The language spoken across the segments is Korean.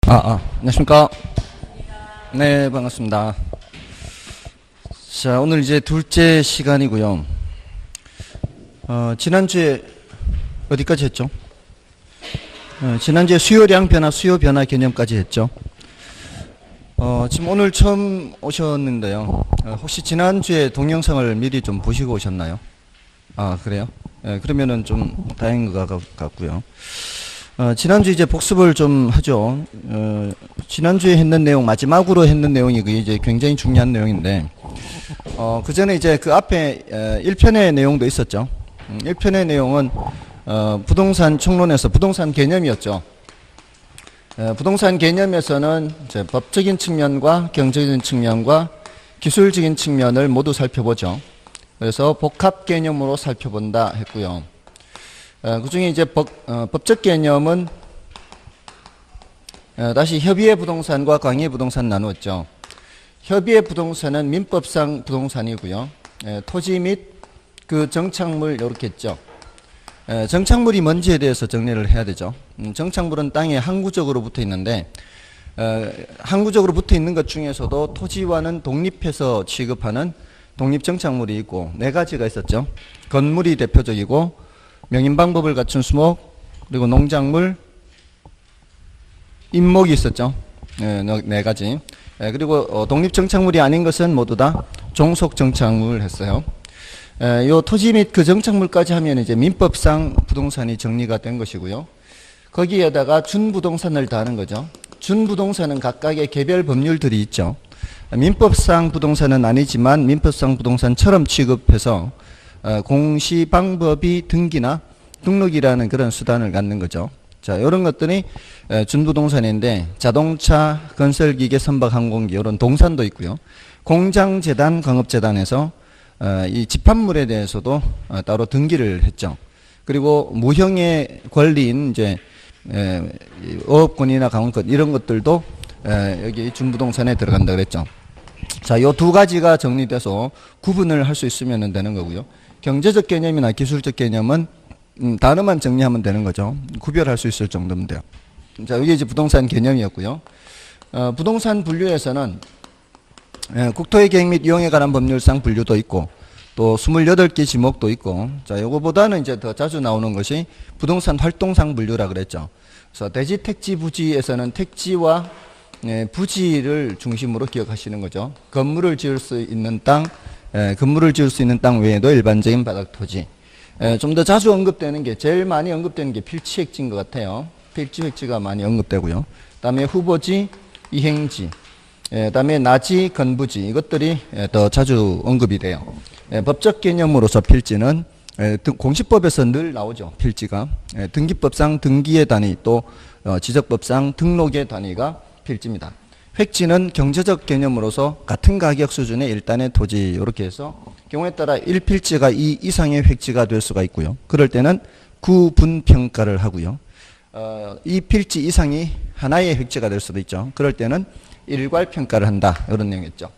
안녕하십니까. 네, 반갑습니다. 자, 오늘 이제 둘째 시간이고요. 지난주에 어디까지 했죠? 지난주에 수요량 변화, 수요 변화 개념까지 했죠. 지금 오늘 처음 오셨는데요. 혹시 지난주에 동영상을 미리 좀 보시고 오셨나요? 그래요? 그러면은 좀 다행인 것 같고요. 지난주 이제 복습을 좀 하죠. 지난주에 했는 내용, 마지막으로 했는 내용이 이제 굉장히 중요한 내용인데, 그 전에 이제 그 앞에 1편의 내용도 있었죠. 1편의 내용은 부동산 총론에서 부동산 개념이었죠. 부동산 개념에서는 이제 법적인 측면과 경제적인 측면과 기술적인 측면을 모두 살펴보죠. 그래서 복합 개념으로 살펴본다 했고요. 그 중에 이제 법적 개념은 다시 협의의 부동산과 광의의 부동산 나누었죠. 협의의 부동산은 민법상 부동산이고요. 토지 및 그 정착물 이렇게 했죠. 정착물이 뭔지에 대해서 정리를 해야 되죠. 정착물은 땅에 항구적으로 붙어 있는데 항구적으로 붙어 있는 것 중에서도 토지와는 독립해서 취급하는 독립정착물이 있고 네 가지가 있었죠. 건물이 대표적이고 명인방법을 갖춘 수목, 그리고 농작물, 임목이 있었죠. 네 가지. 그리고 독립정착물이 아닌 것은 모두 다 종속정착물 했어요. 요 토지 및 그 정착물까지 하면 이제 민법상 부동산이 정리가 된 것이고요. 거기에다가 준부동산을 더하는 거죠. 준부동산은 각각의 개별 법률들이 있죠. 민법상 부동산은 아니지만 민법상 부동산처럼 취급해서 공시방법이 등기나 등록이라는 그런 수단을 갖는 거죠. 자, 이런 것들이 준부동산인데 자동차, 건설기계, 선박, 항공기 이런 동산도 있고요. 공장재단, 광업재단에서 이 집합물에 대해서도 따로 등기를 했죠. 그리고 무형의 권리인 이제 어업권이나 강원권 이런 것들도 여기 준부동산에 들어간다 그랬죠. 자, 요 두 가지가 정리돼서 구분을 할 수 있으면 되는 거고요. 경제적 개념이나 기술적 개념은 단어만 정리하면 되는 거죠. 구별할 수 있을 정도면 돼요. 자, 여기 이제 부동산 개념이었고요. 부동산 분류에서는 국토의 계획 및 이용에 관한 법률상 분류도 있고 또 28개 지목도 있고, 자, 요거보다는 이제 더 자주 나오는 것이 부동산 활동상 분류라 그랬죠. 그래서 대지, 택지, 부지에서는 택지와 부지를 중심으로 기억하시는 거죠. 건물을 지을 수 있는 땅 외에도 일반적인 바닥 토지. 좀 더 자주 언급되는 게, 제일 많이 언급되는 게 필지획지인 것 같아요. 필지획지가 많이 언급되고요. 다음에 후보지, 이행지, 다음에 나지, 건부지, 이것들이 더 자주 언급이 돼요. 법적 개념으로서 필지는 공시법에서 늘 나오죠. 필지가. 등기법상 등기의 단위, 또 지적법상 등록의 단위가 필지입니다. 획지는 경제적 개념으로서 같은 가격 수준의 일단의 토지, 이렇게 해서 경우에 따라 1필지가 2 이상의 획지가 될 수가 있고요. 그럴 때는 구분평가를 하고요. 2필지 이상이 하나의 획지가 될 수도 있죠. 그럴 때는 일괄평가를 한다, 이런 내용이었죠.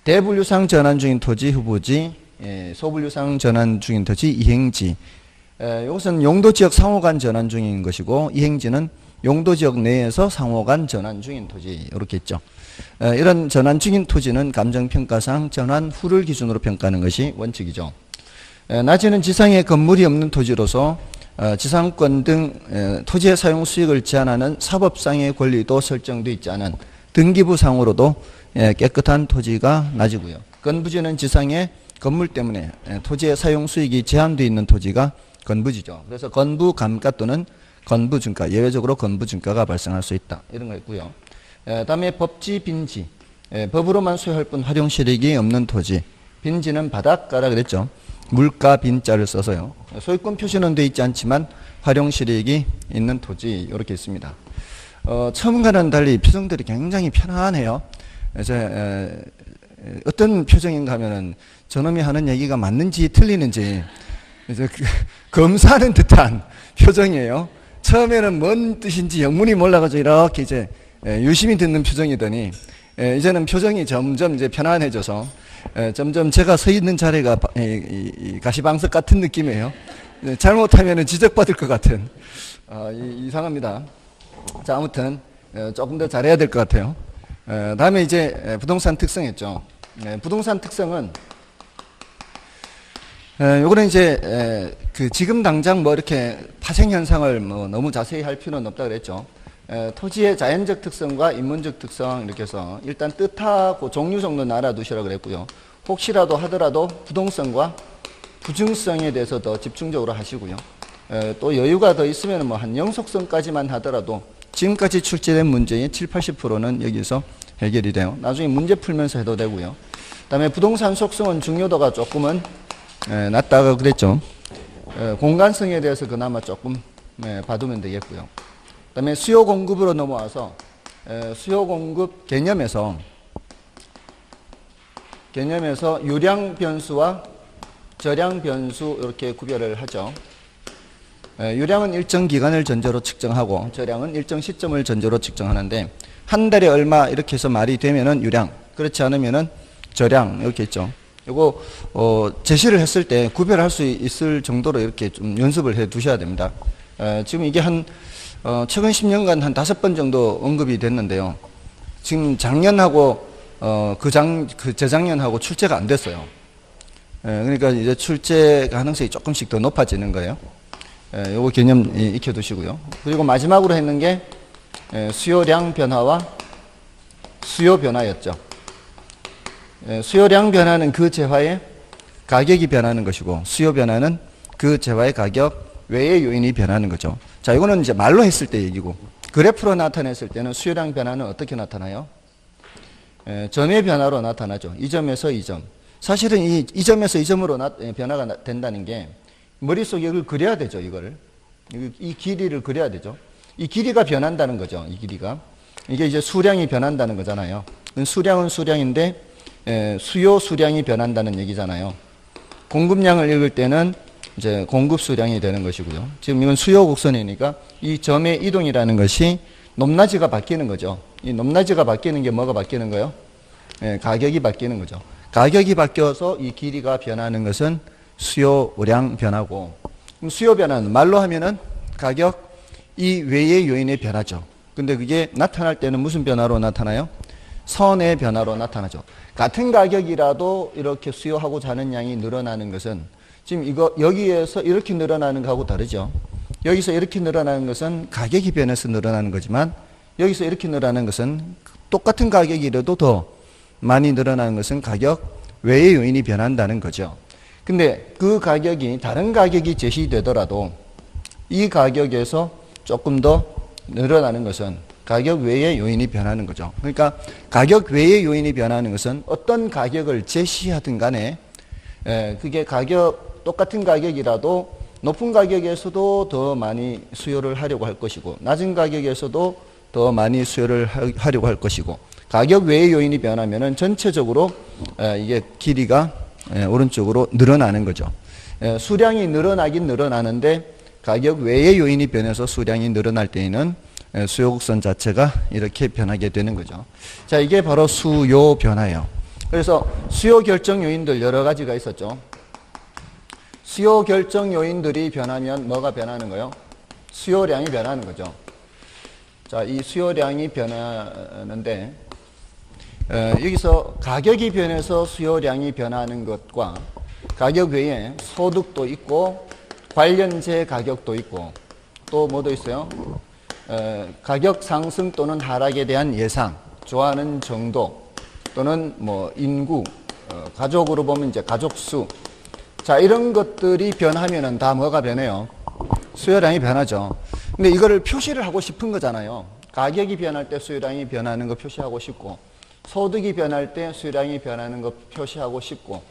대분류상 전환 중인 토지, 후보지, 소분류상 전환 중인 토지, 이행지. 이것은 용도지역 상호간 전환 중인 것이고, 이행지는 용도지역 내에서 상호간 전환 중인 토지, 이렇게 있죠. 이런 전환 중인 토지는 감정평가상 전환 후를 기준으로 평가하는 것이 원칙이죠. 나지는 지상에 건물이 없는 토지로서 지상권 등 토지의 사용 수익을 제한하는 사법상의 권리도 설정되어 있지 않은 등기부상으로도 깨끗한 토지가 나지고요. 건부지는 지상에 건물 때문에 토지의 사용 수익이 제한되어 있는 토지가 건부지죠. 그래서 건부감가 또는 건부준가, 예외적으로 건부준가가 발생할 수 있다, 이런 거 있고요. 다음에 법지, 빈지, 법으로만 소유할 뿐 활용 실익이 없는 토지. 빈지는 바닷가라 그랬죠. 물가 빈자를 써서요. 소유권 표시는 되어 있지 않지만 활용 실익이 있는 토지, 이렇게 있습니다. 처음과는 달리 표정들이 굉장히 편안해요. 어떤 표정인가 하면은 저놈이 하는 얘기가 맞는지 틀리는지 검사하는 듯한 표정이에요. 처음에는 뭔 뜻인지 영문이 몰라가지고 이렇게 이제 유심히 듣는 표정이더니 이제는 표정이 점점 이제 편안해져서 점점 제가 서 있는 자리가 가시방석 같은 느낌이에요. 잘못하면 지적받을 것 같은 이상합니다. 자, 아무튼 조금 더 잘해야 될 것 같아요. 다음에 이제 부동산 특성이었죠. 부동산 특성은 요거는 이제 그 지금 당장 뭐 이렇게 파생 현상을 뭐 너무 자세히 할 필요는 없다 그랬죠. 토지의 자연적 특성과 인문적 특성 이렇게 해서 일단 뜻하고 종류 정도는 알아두시라 그랬고요. 혹시라도 하더라도 부동성과 부증성에 대해서 더 집중적으로 하시고요. 또 여유가 더 있으면 뭐 한 영속성까지만 하더라도 지금까지 출제된 문제의 7, 80%는 여기서 해결이 돼요. 나중에 문제 풀면서 해도 되고요. 그다음에 부동산 속성은 중요도가 조금은 낮다고 그랬죠. 공간성에 대해서 그나마 조금 봐두면 되겠고요. 그다음에 수요 공급으로 넘어와서 수요 공급 개념에서 유량 변수와 저량 변수 이렇게 구별을 하죠. 유량은 일정 기간을 전제로 측정하고 저량은 일정 시점을 전제로 측정하는데 한 달에 얼마 이렇게 해서 말이 되면은 유량, 그렇지 않으면은 저량 이렇게 있죠. 이거 제시를 했을 때 구별할 수 있을 정도로 이렇게 좀 연습을 해 두셔야 됩니다. 지금 이게 한 최근 10년간 한 5번 정도 언급이 됐는데요. 지금 작년하고 재작년하고 출제가 안 됐어요. 그러니까 이제 출제 가능성이 조금씩 더 높아지는 거예요. 요거 개념 익혀 두시고요. 그리고 마지막으로 했는 게 수요량 변화와 수요 변화였죠. 수요량 변화는 그 재화의 가격이 변하는 것이고 수요 변화는 그 재화의 가격 외의 요인이 변하는 거죠. 자, 이거는 이제 말로 했을 때 얘기고 그래프로 나타냈을 때는 수요량 변화는 어떻게 나타나요? 점의 변화로 나타나죠. 이 점에서 이 점. 사실은 이 점에서 이 점으로 변화가 된다는 게 머릿속에 이걸 그려야 되죠. 이 길이를 그려야 되죠. 이 길이가 변한다는 거죠. 이 길이가. 이게 이제 수량이 변한다는 거잖아요. 수량은 수량인데 수요 수량이 변한다는 얘기잖아요. 공급량을 읽을 때는 이제 공급 수량이 되는 것이고요. 지금 이건 수요 곡선이니까 이 점의 이동이라는 것이 높낮이가 바뀌는 거죠. 이 높낮이가 바뀌는 게 뭐가 바뀌는 거예요? 가격이 바뀌는 거죠. 가격이 바뀌어서 이 길이가 변하는 것은 수요량 변화고, 수요 변화는 말로 하면은 가격 이 외의 요인의 변화죠. 근데 그게 나타날 때는 무슨 변화로 나타나요? 선의 변화로 나타나죠. 같은 가격이라도 이렇게 수요하고자 하는 양이 늘어나는 것은 지금 여기에서 이렇게 늘어나는 것하고 다르죠. 여기서 이렇게 늘어나는 것은 가격이 변해서 늘어나는 거지만 여기서 이렇게 늘어나는 것은 똑같은 가격이라도 더 많이 늘어나는 것은 가격 외의 요인이 변한다는 거죠. 근데 그 가격이 다른 가격이 제시되더라도 이 가격에서 조금 더 늘어나는 것은 가격 외의 요인이 변하는 거죠. 그러니까 가격 외의 요인이 변하는 것은 어떤 가격을 제시하든 간에 그게 똑같은 가격이라도 높은 가격에서도 더 많이 수요를 하려고 할 것이고 낮은 가격에서도 더 많이 수요를 하려고 할 것이고 가격 외의 요인이 변하면은 전체적으로 이게 길이가 오른쪽으로 늘어나는 거죠. 수량이 늘어나긴 늘어나는데 가격 외의 요인이 변해서 수량이 늘어날 때에는 수요 곡선 자체가 이렇게 변하게 되는 거죠. 자, 이게 바로 수요 변화예요. 그래서 수요 결정 요인들 여러 가지가 있었죠. 수요 결정 요인들이 변하면 뭐가 변하는 거예요? 수요량이 변하는 거죠. 자, 이 수요량이 변하는데 여기서 가격이 변해서 수요량이 변하는 것과 가격 외에 소득도 있고 관련재 가격도 있고 또 뭐도 있어요? 가격 상승 또는 하락에 대한 예상, 좋아하는 정도 또는 뭐 인구, 가족으로 보면 이제 가족 수. 자, 이런 것들이 변하면은 다 뭐가 변해요? 수요량이 변하죠. 근데 이거를 표시를 하고 싶은 거잖아요. 가격이 변할 때 수요량이 변하는 거 표시하고 싶고 소득이 변할 때 수요량이 변하는 거 표시하고 싶고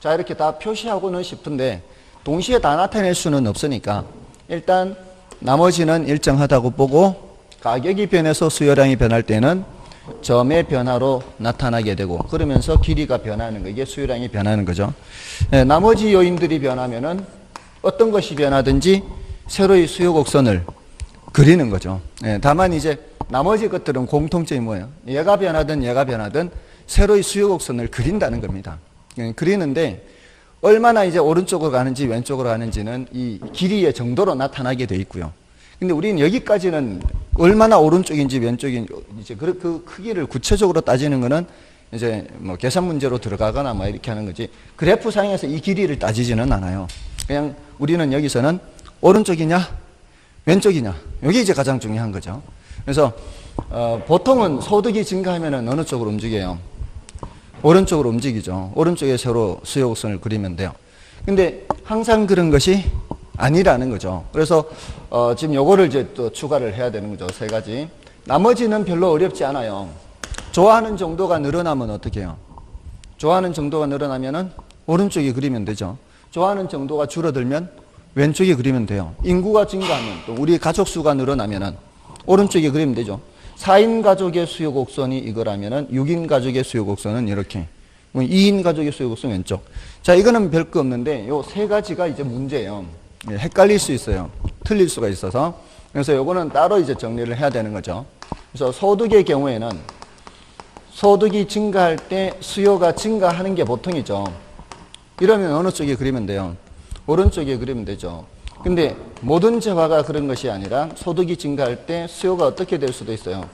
자, 이렇게 다 표시하고는 싶은데 동시에 다 나타낼 수는 없으니까 일단 나머지는 일정하다고 보고 가격이 변해서 수요량이 변할 때는 점의 변화로 나타나게 되고 그러면서 길이가 변하는 거 이게 수요량이 변하는 거죠. 나머지 요인들이 변하면은 어떤 것이 변하든지 새로이 수요 곡선을 그리는 거죠. 다만 이제 나머지 것들은 공통점이 뭐예요? 얘가 변하든 새로이 수요 곡선을 그린다는 겁니다. 그리는데 얼마나 이제 오른쪽으로 가는지 왼쪽으로 가는지는 이 길이의 정도로 나타나게 돼 있고요. 근데 우리는 여기까지는 얼마나 오른쪽인지 왼쪽인지 이제 그 크기를 구체적으로 따지는 거는 이제 뭐 계산 문제로 들어가거나 뭐 이렇게 하는 거지, 그래프 상에서 이 길이를 따지지는 않아요. 그냥 우리는 여기서는 오른쪽이냐 왼쪽이냐, 이게 이제 가장 중요한 거죠. 그래서 보통은 소득이 증가하면은 어느 쪽으로 움직여요? 오른쪽으로 움직이죠. 오른쪽에 서로 수요 곡선을 그리면 돼요. 근데 항상 그런 것이 아니라는 거죠. 그래서 지금 요거를 이제 또 추가를 해야 되는 거죠. 세 가지. 나머지는 별로 어렵지 않아요. 좋아하는 정도가 늘어나면 어떻게 해요? 좋아하는 정도가 늘어나면은 오른쪽에 그리면 되죠. 좋아하는 정도가 줄어들면 왼쪽에 그리면 돼요. 인구가 증가하면, 또 우리 가족 수가 늘어나면은 오른쪽에 그리면 되죠. 4인 가족의 수요 곡선이 이거라면은 6인 가족의 수요 곡선은 이렇게, 2인 가족의 수요 곡선 왼쪽. 자, 이거는 별거 없는데 요 세 가지가 이제 문제예요. 헷갈릴 수 있어요. 틀릴 수가 있어서. 그래서 요거는 따로 이제 정리를 해야 되는 거죠. 그래서 소득의 경우에는 소득이 증가할 때 수요가 증가하는 게 보통이죠. 이러면 어느 쪽에 그리면 돼요? 오른쪽에 그리면 되죠. 근데 모든 재화가 그런 것이 아니라 소득이 증가할 때 수요가 어떻게 될 수도 있어요?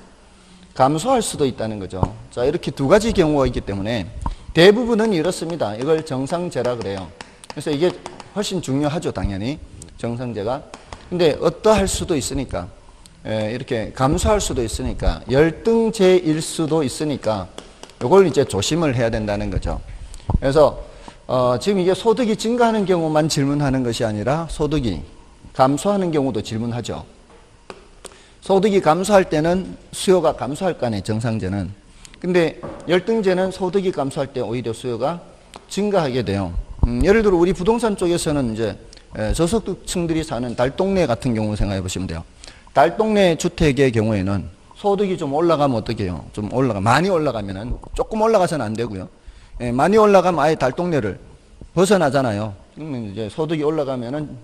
감소할 수도 있다는 거죠. 자, 이렇게 두 가지 경우가 있기 때문에 대부분은 이렇습니다. 이걸 정상재라 그래요. 그래서 이게 훨씬 중요하죠, 당연히. 정상재가. 근데 어떠할 수도 있으니까, 이렇게 감소할 수도 있으니까, 열등재일 수도 있으니까, 이걸 이제 조심을 해야 된다는 거죠. 그래서, 지금 이게 소득이 증가하는 경우만 질문하는 것이 아니라 소득이 감소하는 경우도 질문하죠. 소득이 감소할 때는 수요가 감소할 거 아니에요, 정상재는. 근데 열등재는 소득이 감소할 때 오히려 수요가 증가하게 돼요. 예를 들어 우리 부동산 쪽에서는 이제 저소득층들이 사는 달동네 같은 경우 생각해 보시면 돼요. 달동네 주택의 경우에는 소득이 좀 올라가면 어떻게 해요? 좀 많이 올라가면은, 조금 올라가서는 안 되고요. 많이 올라가면 아예 달동네를 벗어나잖아요. 그러면 이제 소득이 올라가면은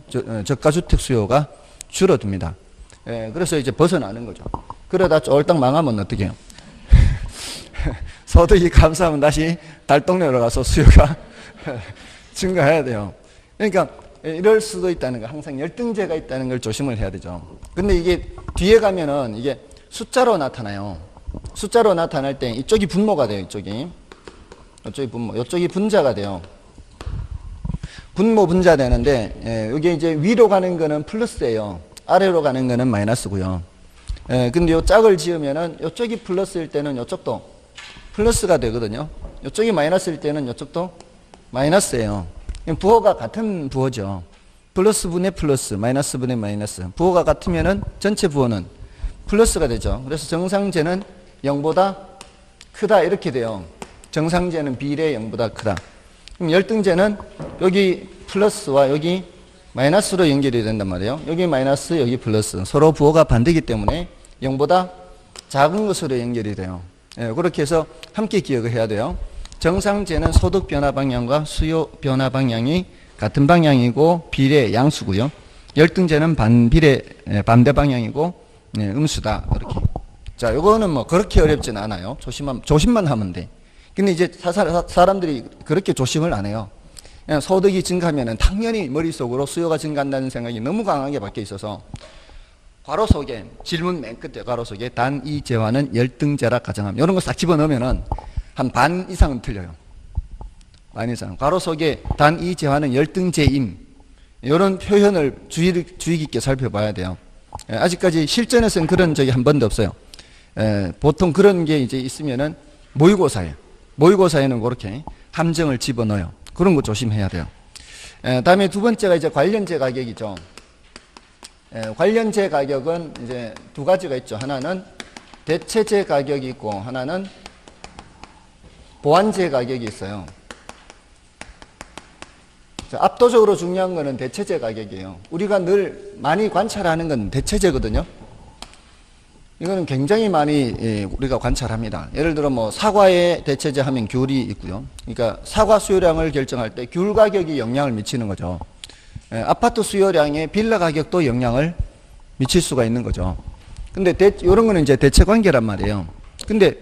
저가주택 수요가 줄어듭니다. 그래서 이제 벗어나는 거죠. 그러다 쫄딱 망하면 어떻게 해요? 소득이 감소하면 다시 달동네로 가서 수요가 증가해야 돼요. 그러니까 이럴 수도 있다는 거, 항상 열등재가 있다는 걸 조심을 해야 되죠. 근데 이게 뒤에 가면은 이게 숫자로 나타나요. 숫자로 나타날 때 이쪽이 분모가 돼요. 이쪽이 분모, 이쪽이 분자가 돼요. 분모 분자 되는데, 여기 이제 위로 가는 거는 플러스예요. 아래로 가는 거는 마이너스고요. 근데 요 짝을 지으면은 이쪽이 플러스일 때는 이쪽도 플러스가 되거든요. 이쪽이 마이너스일 때는 이쪽도 마이너스예요. 부호가 같은 부호죠. 플러스 분의 플러스, 마이너스 분의 마이너스. 부호가 같으면은 전체 부호는 플러스가 되죠. 그래서 정상재는 0보다 크다 이렇게 돼요. 정상재는 비례 0보다 크다. 그럼 열등재는 여기 플러스와 여기 마이너스로 연결이 된단 말이에요. 여기 마이너스, 여기 플러스. 서로 부호가 반대이기 때문에 0보다 작은 것으로 연결이 돼요. 그렇게 해서 함께 기억을 해야 돼요. 정상재는 소득 변화 방향과 수요 변화 방향이 같은 방향이고 비례 양수고요. 열등재는 반대 방향이고 음수다. 이렇게. 자, 요거는 뭐 그렇게 어렵진 않아요. 조심만 하면 돼. 근데 이제 사람들이 그렇게 조심을 안 해요. 그냥 소득이 증가하면은 당연히 머릿속으로 수요가 증가한다는 생각이 너무 강하게 박혀 있어서, 괄호 속에 질문 맨 끝에 괄호 속에 단 이 재화는 열등재라 가정함, 이런 거 싹 집어넣으면은 한 반 이상은 틀려요. 반 이상. 괄호 속에 단 이 재화는 열등재임, 이런 표현을 주의 깊게 살펴봐야 돼요. 아직까지 실전에서는 그런 적이 한 번도 없어요. 보통 그런 게 이제 있으면은 모의고사예요. 모의고사에는 그렇게 함정을 집어넣어요. 그런 거 조심해야 돼요. 다음에 두 번째가 이제 관련재 가격이죠. 관련재 가격은 이제 두 가지가 있죠. 하나는 대체재 가격이 있고, 하나는 보완재 가격이 있어요. 자, 압도적으로 중요한 거는 대체재 가격이에요. 우리가 늘 많이 관찰하는 건 대체재거든요. 이거는 굉장히 많이 우리가 관찰합니다. 예를 들어 뭐 사과의 대체재 하면 귤이 있고요. 그러니까 사과 수요량을 결정할 때 귤 가격이 영향을 미치는 거죠. 아파트 수요량에 빌라 가격도 영향을 미칠 수가 있는 거죠. 근데 이런 거는 이제 대체 관계란 말이에요. 근데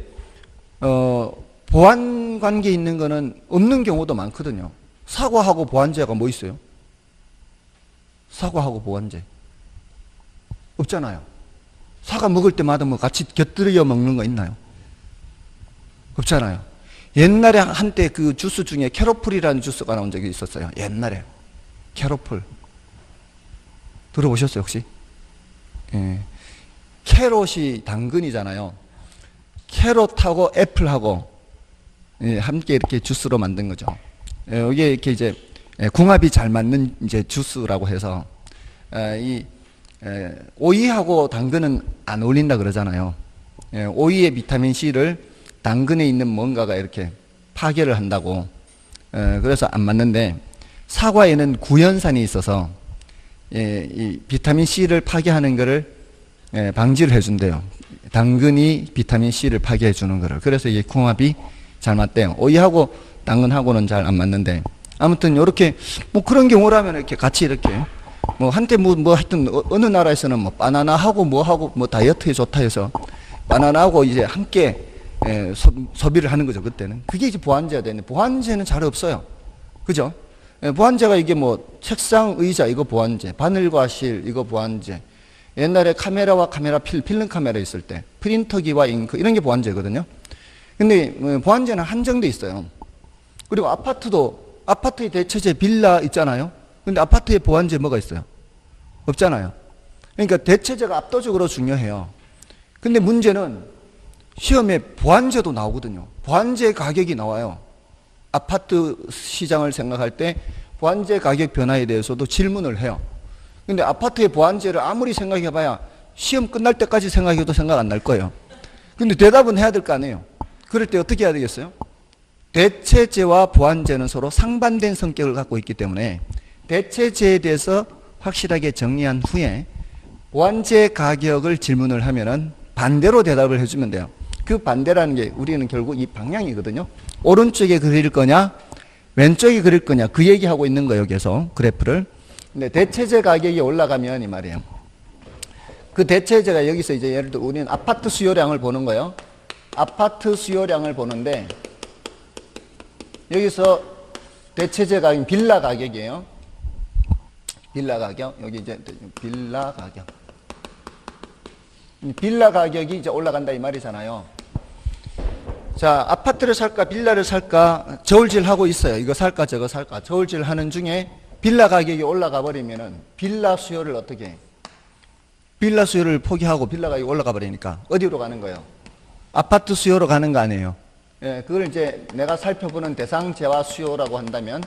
보완 관계 있는 거는 없는 경우도 많거든요. 사과하고 보완재가 뭐 있어요? 사과하고 보완재. 없잖아요. 사과 먹을 때마다 뭐 같이 곁들여 먹는 거 있나요? 없잖아요. 옛날에 한때 그 주스 중에 캐로풀이라는 주스가 나온 적이 있었어요. 옛날에. 캐로풀. 들어보셨어요, 혹시? 예. 캐롯이 당근이잖아요. 캐롯하고 애플하고 예, 함께 이렇게 주스로 만든 거죠. 예, 이게 이렇게 이제 궁합이 잘 맞는 이제 주스라고 해서 오이하고 당근은 안 어울린다 그러잖아요. 예, 오이의 비타민 C를 당근에 있는 뭔가가 이렇게 파괴를 한다고. 그래서 안 맞는데 사과에는 구연산이 있어서 이 비타민 C를 파괴하는 것을 방지를 해준대요. 당근이 비타민 C를 파괴해 주는 거를. 그래서 이게 궁합이 잘 맞대요. 오이하고 당근하고는 잘 안 맞는데 아무튼 이렇게 뭐 그런 경우라면 이렇게 같이 이렇게 뭐 한때 뭐 하여튼 어느 나라에서는 뭐 바나나하고 뭐하고 뭐 다이어트에 좋다 해서 바나나하고 이제 함께 소비를 하는 거죠. 그때는 그게 이제 보완제가 되는데 보완제는 잘 없어요. 그죠? 보완제가 이게 뭐 책상 의자 이거 보완제, 바늘과 실 이거 보완제, 옛날에 카메라와 카메라 필름 카메라 있을 때 프린터기와 잉크 이런 게 보완제거든요. 근데 보완제는 한정돼 있어요. 그리고 아파트의 대체제 빌라 있잖아요. 근데 아파트에 보완제 뭐가 있어요? 없잖아요. 그러니까 대체제가 압도적으로 중요해요. 근데 문제는 시험에 보완제도 나오거든요. 보완제 가격이 나와요. 아파트 시장을 생각할 때 보완제 가격 변화에 대해서도 질문을 해요. 근데 아파트의 보완제를 아무리 생각해봐야 시험 끝날 때까지 생각해도 생각 안 날 거예요. 근데 대답은 해야 될 거 아니에요. 그럴 때 어떻게 해야 되겠어요? 대체제와 보완제는 서로 상반된 성격을 갖고 있기 때문에 대체제에 대해서 확실하게 정리한 후에 보완제 가격을 질문을 하면은 반대로 대답을 해주면 돼요. 그 반대라는 게 우리는 결국 이 방향이거든요. 오른쪽에 그릴 거냐 왼쪽에 그릴 거냐 그 얘기하고 있는 거예요. 여기서 그래프를. 근데 대체제 가격이 올라가면 이 말이에요. 그 대체제가 여기서 이제 예를 들어 우리는 아파트 수요량을 보는 거예요. 아파트 수요량을 보는데 여기서 대체제 가격 빌라 가격이에요. 빌라 가격 여기 이제 빌라 가격. 빌라 가격이 이제 올라간다 이 말이잖아요. 자, 아파트를 살까 빌라를 살까 저울질 하고 있어요. 이거 살까 저거 살까 저울질 하는 중에 빌라 가격이 올라가 버리면은 빌라 수요를 어떻게 해? 빌라 수요를 포기하고 빌라 가격이 올라가 버리니까 어디로 가는 거예요? 아파트 수요로 가는 거 아니에요. 예, 그걸 이제 내가 살펴보는 대상재화 수요라고 한다면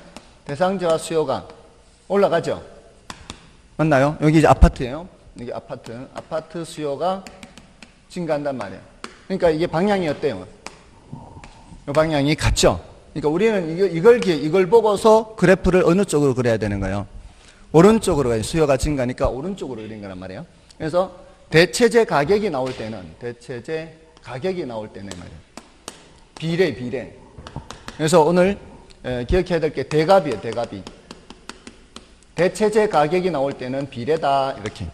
대상재화 수요가 올라가죠. 맞나요? 여기 이제 아파트예요. 여기 아파트 수요가 증가한단 말이에요. 그러니까 이게 방향이 어때요? 이 방향이 같죠. 그러니까 우리는 이걸 보고서 그래프를 어느 쪽으로 그려야 되는 거예요? 오른쪽으로 가요. 수요가 증가니까 오른쪽으로 그린 거란 말이에요. 그래서 대체제 가격이 나올 때는 말이에요. 비례. 그래서 오늘 기억해야 될 게 대갑이에요. 대갑이. 대체제 가격이 나올 때는 비례다 이렇게.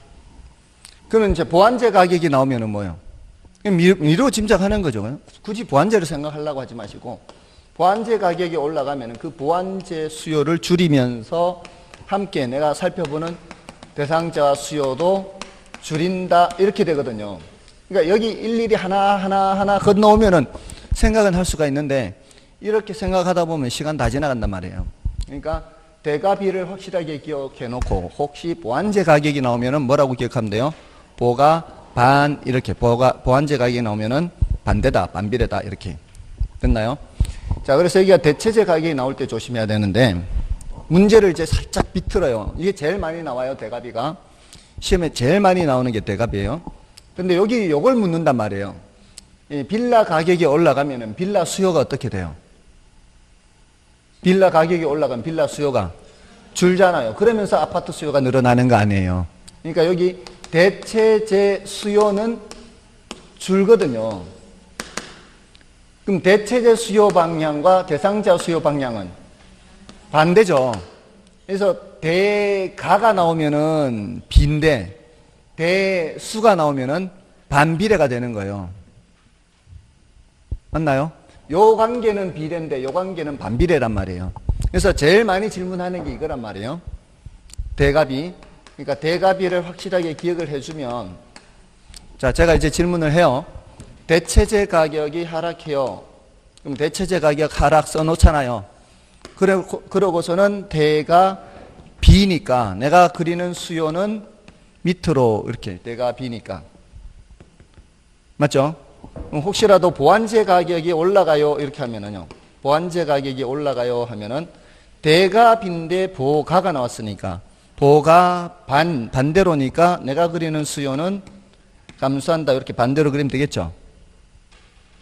그러면 이제 보완제 가격이 나오면은 뭐예요? 미루어 짐작하는 거죠. 굳이 보완제를 생각하려고 하지 마시고 보완제 가격이 올라가면 그 보완제 수요를 줄이면서 함께 내가 살펴보는 대상자 수요도 줄인다 이렇게 되거든요. 그러니까 여기 일일이 하나 건너오면은 생각은 할 수가 있는데 이렇게 생각하다 보면 시간 다 지나간단 말이에요. 그러니까 대가비를 확실하게 기억해 놓고 혹시 보완제 가격이 나오면은 뭐라고 기억하면 돼요? 보가 반 이렇게 보완제 가격이 나오면은 반대다 반비례다 이렇게 됐나요? 자, 그래서 여기가 대체제 가격이 나올 때 조심해야 되는데 문제를 이제 살짝 비틀어요. 이게 제일 많이 나와요. 대가비가 시험에 제일 많이 나오는 게 대가비예요. 근데 여기 요걸 묻는단 말이에요. 이 빌라 가격이 올라가면은 빌라 수요가 어떻게 돼요? 빌라 가격이 올라가면 빌라 수요가 줄잖아요. 그러면서 아파트 수요가 늘어나는 거 아니에요. 그러니까 여기 대체제 수요는 줄거든요. 그럼 대체제 수요 방향과 대상자 수요 방향은 반대죠. 그래서 대가가 나오면은 비인데 대수가 나오면은 반비례가 되는 거예요. 맞나요? 요 관계는 비례인데 요 관계는 반비례란 말이에요. 그래서 제일 많이 질문하는 게 이거란 말이에요. 대갑이 그러니까 대가비를 확실하게 기억을 해주면, 자, 제가 이제 질문을 해요. 대체재 가격이 하락해요. 그럼 대체재 가격 하락 써놓잖아요. 그러고서는 대가 B니까 내가 그리는 수요는 밑으로 이렇게 대가 B니까. 맞죠? 혹시라도 보완재 가격이 올라가요 이렇게 하면은요. 보완재 가격이 올라가요 하면은 대가 B인데 보가가 나왔으니까 보가 반대로니까 내가 그리는 수요는 감소한다 이렇게 반대로 그리면 되겠죠.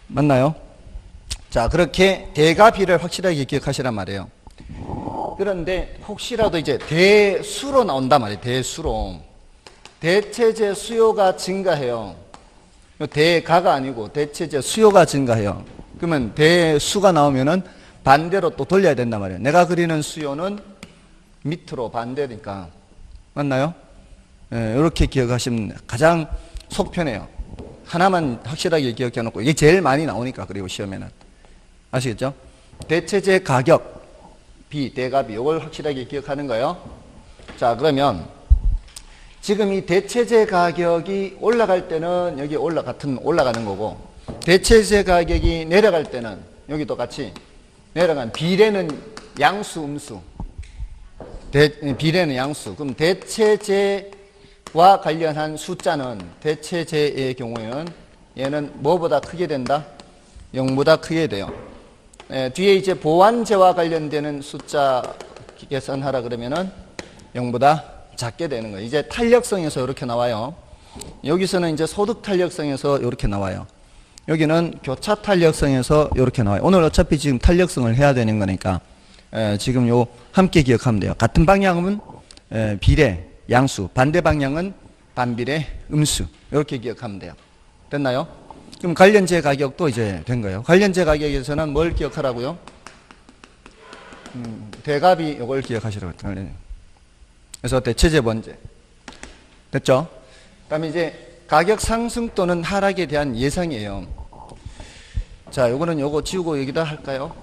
맞나요? 자, 그렇게 대가 B를 확실하게 기억하시란 말이에요. 그런데 혹시라도 이제 대수로 나온단 말이에요. 대수로. 대체재 수요가 증가해요. 대가가 아니고 대체재 수요가 증가해요. 그러면 대수가 나오면은 반대로 또 돌려야 된단 말이에요. 내가 그리는 수요는 밑으로 반대니까. 맞나요? 이렇게 기억하시면 가장 속 편해요. 하나만 확실하게 기억해 놓고 이게 제일 많이 나오니까. 그리고 시험에는 아시겠죠? 대체재 가격 B, 대가비 이걸 확실하게 기억하는 거예요. 자, 그러면 지금 이 대체재 가격이 올라갈 때는 여기 올라가는 거고, 대체재 가격이 내려갈 때는 여기도 같이 내려간 비례는 양수, 음수. 비례는 양수. 그럼 대체재와 관련한 숫자는 대체재의 경우에는 얘는 뭐보다 크게 된다? 0보다 크게 돼요. 뒤에 이제 보완재와 관련되는 숫자 계산하라 그러면은 0보다 작게 되는 거예요. 이제 탄력성에서 이렇게 나와요. 여기서는 이제 소득 탄력성에서 이렇게 나와요. 여기는 교차 탄력성에서 이렇게 나와요. 오늘 어차피 지금 탄력성을 해야 되는 거니까 지금 요 함께 기억하면 돼요. 같은 방향은 비례, 양수, 반대 방향은 반비례, 음수. 이렇게 기억하면 돼요. 됐나요? 그럼 관련재 가격도 이제 된 거예요. 관련재 가격에서는 뭘 기억하라고요? 대가비 이걸 기억하시라고 했죠. 그래서 대체재 번제. 됐죠? 그 다음에 이제 가격 상승 또는 하락에 대한 예상이에요. 자, 요거 지우고 여기다 할까요?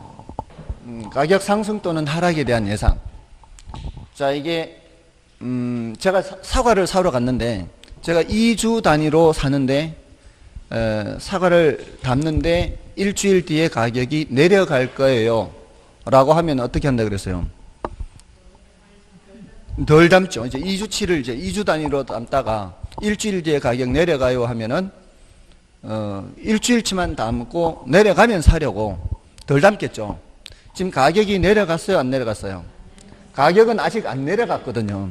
가격 상승 또는 하락에 대한 예상. 자, 이게 제가 사과를 사러 갔는데 제가 2주 단위로 사는데 사과를 담는데 일주일 뒤에 가격이 내려갈 거예요 라고 하면 어떻게 한다 그랬어요? 덜 담죠. 이제 2주치를 이제 2주 단위로 담다가 일주일 뒤에 가격 내려가요 하면은 일주일치만 담고 내려가면 사려고 덜 담겠죠. 지금 가격이 내려갔어요, 안 내려갔어요? 가격은 아직 안 내려갔거든요.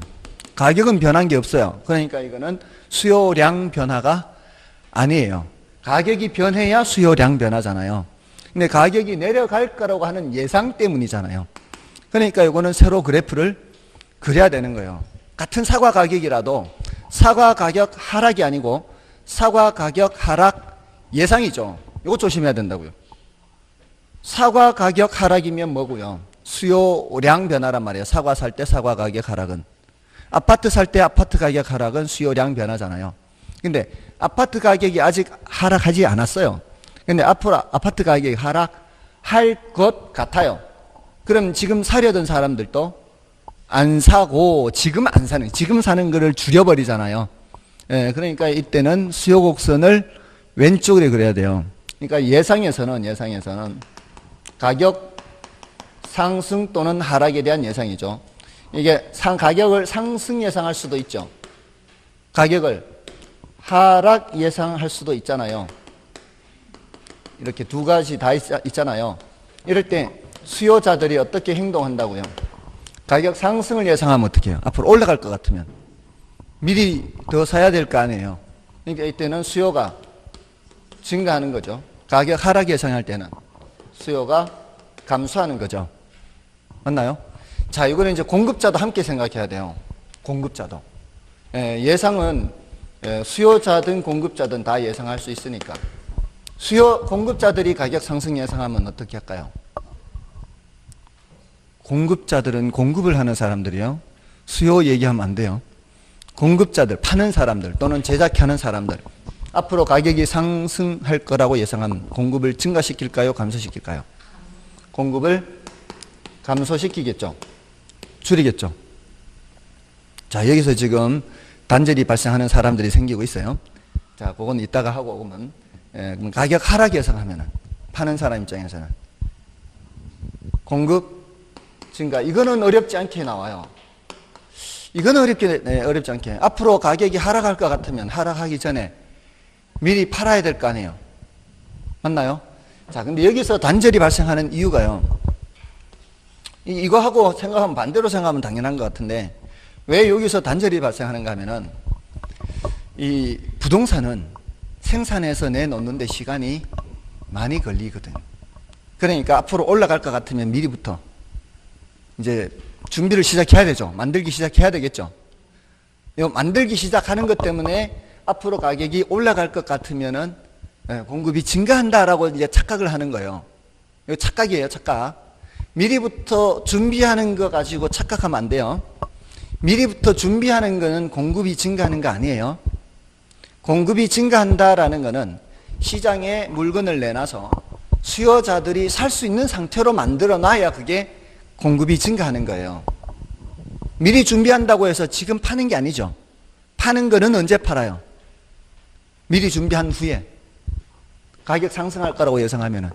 가격은 변한 게 없어요. 그러니까 이거는 수요량 변화가 아니에요. 가격이 변해야 수요량 변화잖아요. 근데 가격이 내려갈 거라고 하는 예상 때문이잖아요. 그러니까 이거는 새로 그래프를 그려야 되는 거예요. 같은 사과 가격이라도 사과 가격 하락이 아니고 사과 가격 하락 예상이죠. 이거 조심해야 된다고요. 사과 가격 하락이면 뭐고요? 수요량 변화란 말이에요. 사과 살 때 사과 가격 하락은. 아파트 살 때 아파트 가격 하락은 수요량 변화잖아요. 근데 아파트 가격이 아직 하락하지 않았어요. 근데 앞으로 아파트 가격이 하락할 것 같아요. 그럼 지금 사려던 사람들도 안 사고 지금 안 사는, 지금 사는 거를 줄여버리잖아요. 그러니까 이때는 수요 곡선을 왼쪽으로 그려야 돼요. 그러니까 예상에서는 가격 상승 또는 하락에 대한 예상이죠. 이게 가격을 상승 예상할 수도 있죠. 가격을 하락 예상할 수도 있잖아요. 이렇게 두 가지 다 있잖아요. 이럴 때 수요자들이 어떻게 행동한다고요? 가격 상승을 예상하면 어떻게 해요? 앞으로 올라갈 것 같으면 미리 더 사야 될 거 아니에요. 그러니까 이때는 수요가 증가하는 거죠. 가격 하락 예상할 때는 수요가 감소하는 거죠. 맞나요? 자, 이거는 이제 공급자도 함께 생각해야 돼요. 공급자도. 예상은 수요자든 공급자든 다 예상할 수 있으니까. 공급자들이 가격 상승 예상하면 어떻게 할까요? 공급자들은 공급을 하는 사람들이요. 수요 얘기하면 안 돼요. 공급자들, 파는 사람들 또는 제작하는 사람들. 앞으로 가격이 상승할 거라고 예상하면 공급을 증가시킬까요? 감소시킬까요? 공급을 감소시키겠죠. 줄이겠죠. 자, 여기서 지금 단절이 발생하는 사람들이 생기고 있어요. 자, 그건 이따가 하고 오면, 그럼 가격 하락 예상하면은, 파는 사람 입장에서는. 공급 증가. 이거는 어렵지 않게 나와요. 이거는 어렵지 않게. 앞으로 가격이 하락할 것 같으면 하락하기 전에 미리 팔아야 될 거 아니에요. 맞나요? 자, 근데 여기서 단절이 발생하는 이유가요. 이거하고 생각하면 반대로 생각하면 당연한 것 같은데, 왜 여기서 단절이 발생하는가 하면은, 이 부동산은 생산해서 내놓는데 시간이 많이 걸리거든요. 그러니까 앞으로 올라갈 것 같으면 미리부터 이제 준비를 시작해야 되죠. 만들기 시작해야 되겠죠. 이 만들기 시작하는 것 때문에 앞으로 가격이 올라갈 것 같으면은 공급이 증가한다라고 이제 착각을 하는 거예요. 이거 착각이에요, 착각. 미리부터 준비하는 거 가지고 착각하면 안 돼요. 미리부터 준비하는 거는 공급이 증가하는 거 아니에요. 공급이 증가한다라는 거는 시장에 물건을 내놔서 수요자들이 살 수 있는 상태로 만들어 놔야 그게 공급이 증가하는 거예요. 미리 준비한다고 해서 지금 파는 게 아니죠. 파는 거는 언제 팔아요? 미리 준비한 후에. 가격 상승할 거라고 예상하면은.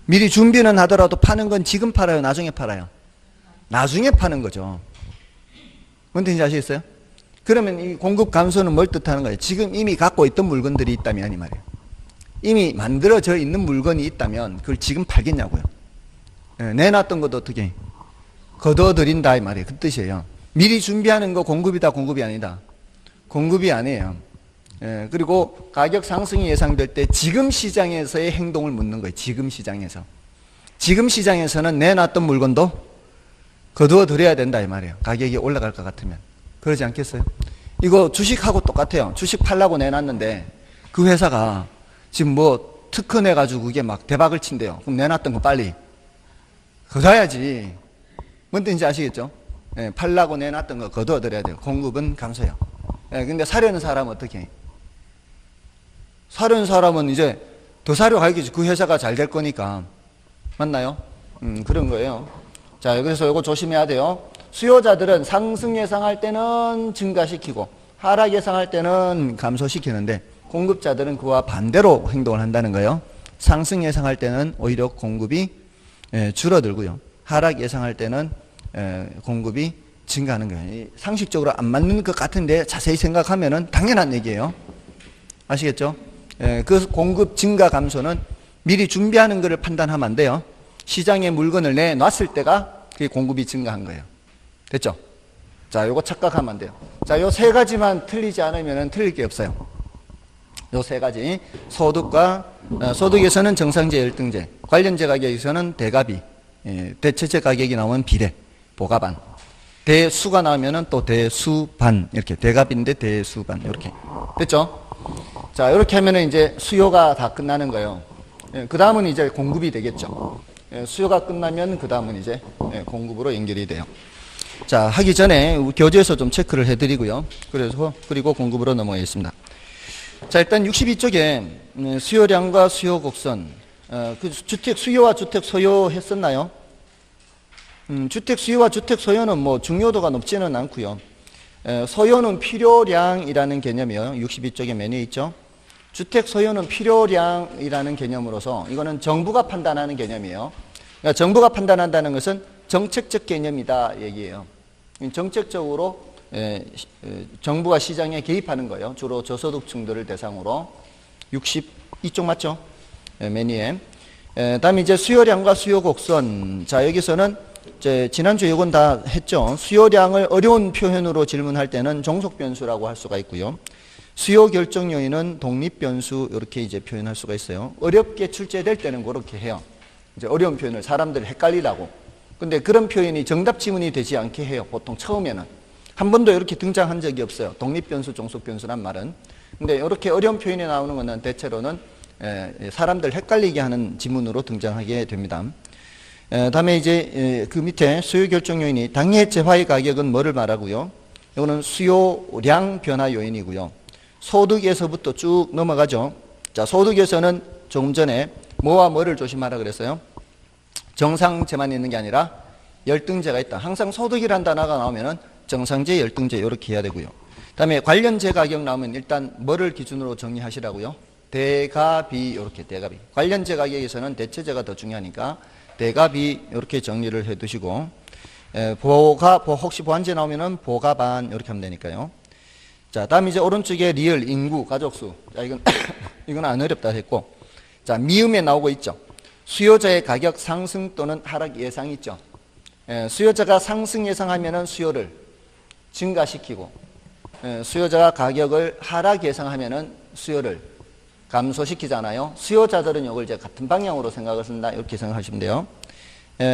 미리 준비는 하더라도 파는 건 지금 팔아요? 나중에 팔아요? 나중에 파는 거죠. 뭔 뜻인지 아시겠어요? 그러면 이 공급 감소는 뭘 뜻하는 거예요? 지금 이미 갖고 있던 물건들이 있다면 이 말이에요. 이미 만들어져 있는 물건이 있다면 그걸 지금 팔겠냐고요. 내놨던 것도 어떻게 거둬들인다 이 말이에요. 그 뜻이에요. 미리 준비하는 거 공급이다, 공급이 아니다. 공급이 아니에요. 그리고 가격 상승이 예상될 때 지금 시장에서의 행동을 묻는 거예요. 지금 시장에서. 지금 시장에서는 내놨던 물건도 거두어 들여야 된다 이 말이에요. 가격이 올라갈 것 같으면. 그러지 않겠어요? 이거 주식하고 똑같아요. 주식 팔라고 내놨는데 그 회사가 지금 뭐 특허 내가지고 그게 막 대박을 친대요. 그럼 내놨던 거 빨리 거둬야지. 뭔 뜻인지 아시겠죠? 팔라고 내놨던 거 거두어 들여야 돼요. 공급은 감소해요. 근데 사려는 사람은 어떻게 해? 사려는 사람은 이제 더 사려 가야겠지. 그 회사가 잘 될 거니까. 맞나요? 그런 거예요. 자, 여기서 이거 조심해야 돼요. 수요자들은 상승 예상할 때는 증가시키고 하락 예상할 때는 감소시키는데 공급자들은 그와 반대로 행동을 한다는 거예요. 상승 예상할 때는 오히려 공급이 줄어들고요. 하락 예상할 때는 공급이 증가하는 거예요. 상식적으로 안 맞는 것 같은데 자세히 생각하면은 당연한 얘기예요. 아시겠죠? 그 공급 증가 감소는 미리 준비하는 것을 판단하면 안 돼요. 시장에 물건을 내놨을 때가 그게 공급이 증가한 거예요. 됐죠? 자, 요거 착각하면 안 돼요. 자, 요 세 가지만 틀리지 않으면 틀릴 게 없어요. 요 세 가지. 소득에서는 정상제, 열등제, 관련제 가격에서는 대가비, 대체제 가격이 나오면 비례, 보가반, 대수가 나오면 또 대수반, 이렇게 대가비인데 대수반, 이렇게. 됐죠? 자, 이렇게 하면 이제 수요가 다 끝나는 거예요. 그 다음은 이제 공급이 되겠죠. 수요가 끝나면 그 다음은 이제 공급으로 연결이 돼요. 자, 하기 전에 교재에서 좀 체크를 해드리고요. 그리고 공급으로 넘어가겠습니다. 자, 일단 62쪽에 수요량과 수요 곡선, 그 주택 수요와 주택 소요 했었나요? 주택 수요와 주택 소요는 뭐 중요도가 높지는 않고요. 소요는 필요량이라는 개념이요. 62쪽에 메뉴에 있죠. 주택 소요는 필요량이라는 개념으로서 이거는 정부가 판단하는 개념이에요. 그러니까 정부가 판단한다는 것은 정책적 개념이다 얘기예요. 정책적으로 정부가 시장에 개입하는 거예요. 주로 저소득층들을 대상으로. 62쪽 맞죠? 메뉴에. 다음에 이제 수요량과 수요 곡선. 자, 여기서는 이제 지난주에 이건 다 했죠. 수요량을 어려운 표현으로 질문할 때는 종속 변수라고 할 수가 있고요. 수요 결정 요인은 독립 변수 이렇게 이제 표현할 수가 있어요. 어렵게 출제될 때는 그렇게 해요. 이제 어려운 표현을 사람들이 헷갈리라고. 근데 그런 표현이 정답 지문이 되지 않게 해요. 보통 처음에는. 한 번도 이렇게 등장한 적이 없어요. 독립 변수, 종속 변수란 말은. 근데 이렇게 어려운 표현이 나오는 것은 대체로는 사람들 헷갈리게 하는 지문으로 등장하게 됩니다. 다음에 이제 그 밑에 수요 결정 요인이 당해 재화의 가격은 뭐를 말하고요. 이거는 수요량 변화 요인이고요. 소득에서부터 쭉 넘어가죠. 자, 소득에서는 조금 전에 뭐와 뭐를 조심하라 그랬어요? 정상제만 있는 게 아니라 열등제가 있다. 항상 소득이란 단어가 나오면은 정상제, 열등제 이렇게 해야 되고요. 그다음에 관련제 가격 나오면 일단 뭐를 기준으로 정리하시라고요? 대가비 이렇게 대가비. 관련제 가격에서는 대체제가 더 중요하니까 대가비 이렇게 정리를 해두시고 혹시 보완제 나오면은 보가반 이렇게 하면 되니까요. 자, 다음 이제 오른쪽에 리을, 인구, 가족수. 자, 이건 안 어렵다 했고. 자, 미음에 나오고 있죠. 수요자의 가격 상승 또는 하락 예상이 있죠. 수요자가 상승 예상하면은 수요를 증가시키고, 수요자가 가격을 하락 예상하면은 수요를 감소시키잖아요. 수요자들은 이걸 이제 같은 방향으로 생각을 쓴다. 이렇게 생각하시면 돼요.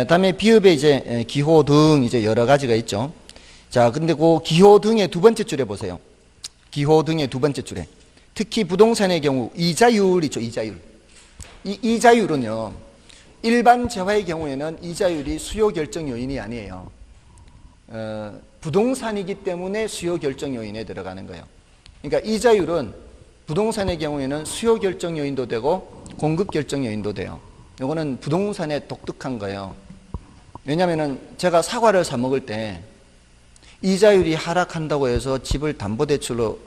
다음에 비읍에 이제 기호 등 이제 여러 가지가 있죠. 자, 근데 그 기호 등의 두 번째 줄에 보세요. 기호 등의 두 번째 줄에. 특히 부동산의 경우 이자율 있죠. 이자율. 이 이자율은요. 일반 재화의 경우에는 이자율이 수요 결정 요인이 아니에요. 부동산이기 때문에 수요 결정 요인에 들어가는 거예요. 그러니까 이자율은 부동산의 경우에는 수요 결정 요인도 되고 공급 결정 요인도 돼요. 이거는 부동산에 독특한 거예요. 왜냐하면 제가 사과를 사 먹을 때 이자율이 하락한다고 해서 집을 담보대출로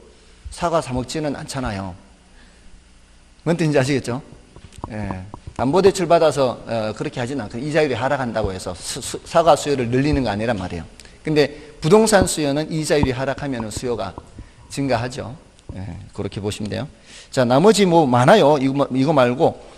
사과 사 먹지는 않잖아요. 뭔 뜻인지 아시겠죠? 예. 담보대출 받아서 그렇게 하진 않고 이자율이 하락한다고 해서 사과 수요를 늘리는 거 아니란 말이에요. 근데 부동산 수요는 이자율이 하락하면 수요가 증가하죠. 예, 그렇게 보시면 돼요. 자, 나머지 뭐 많아요. 이거 말고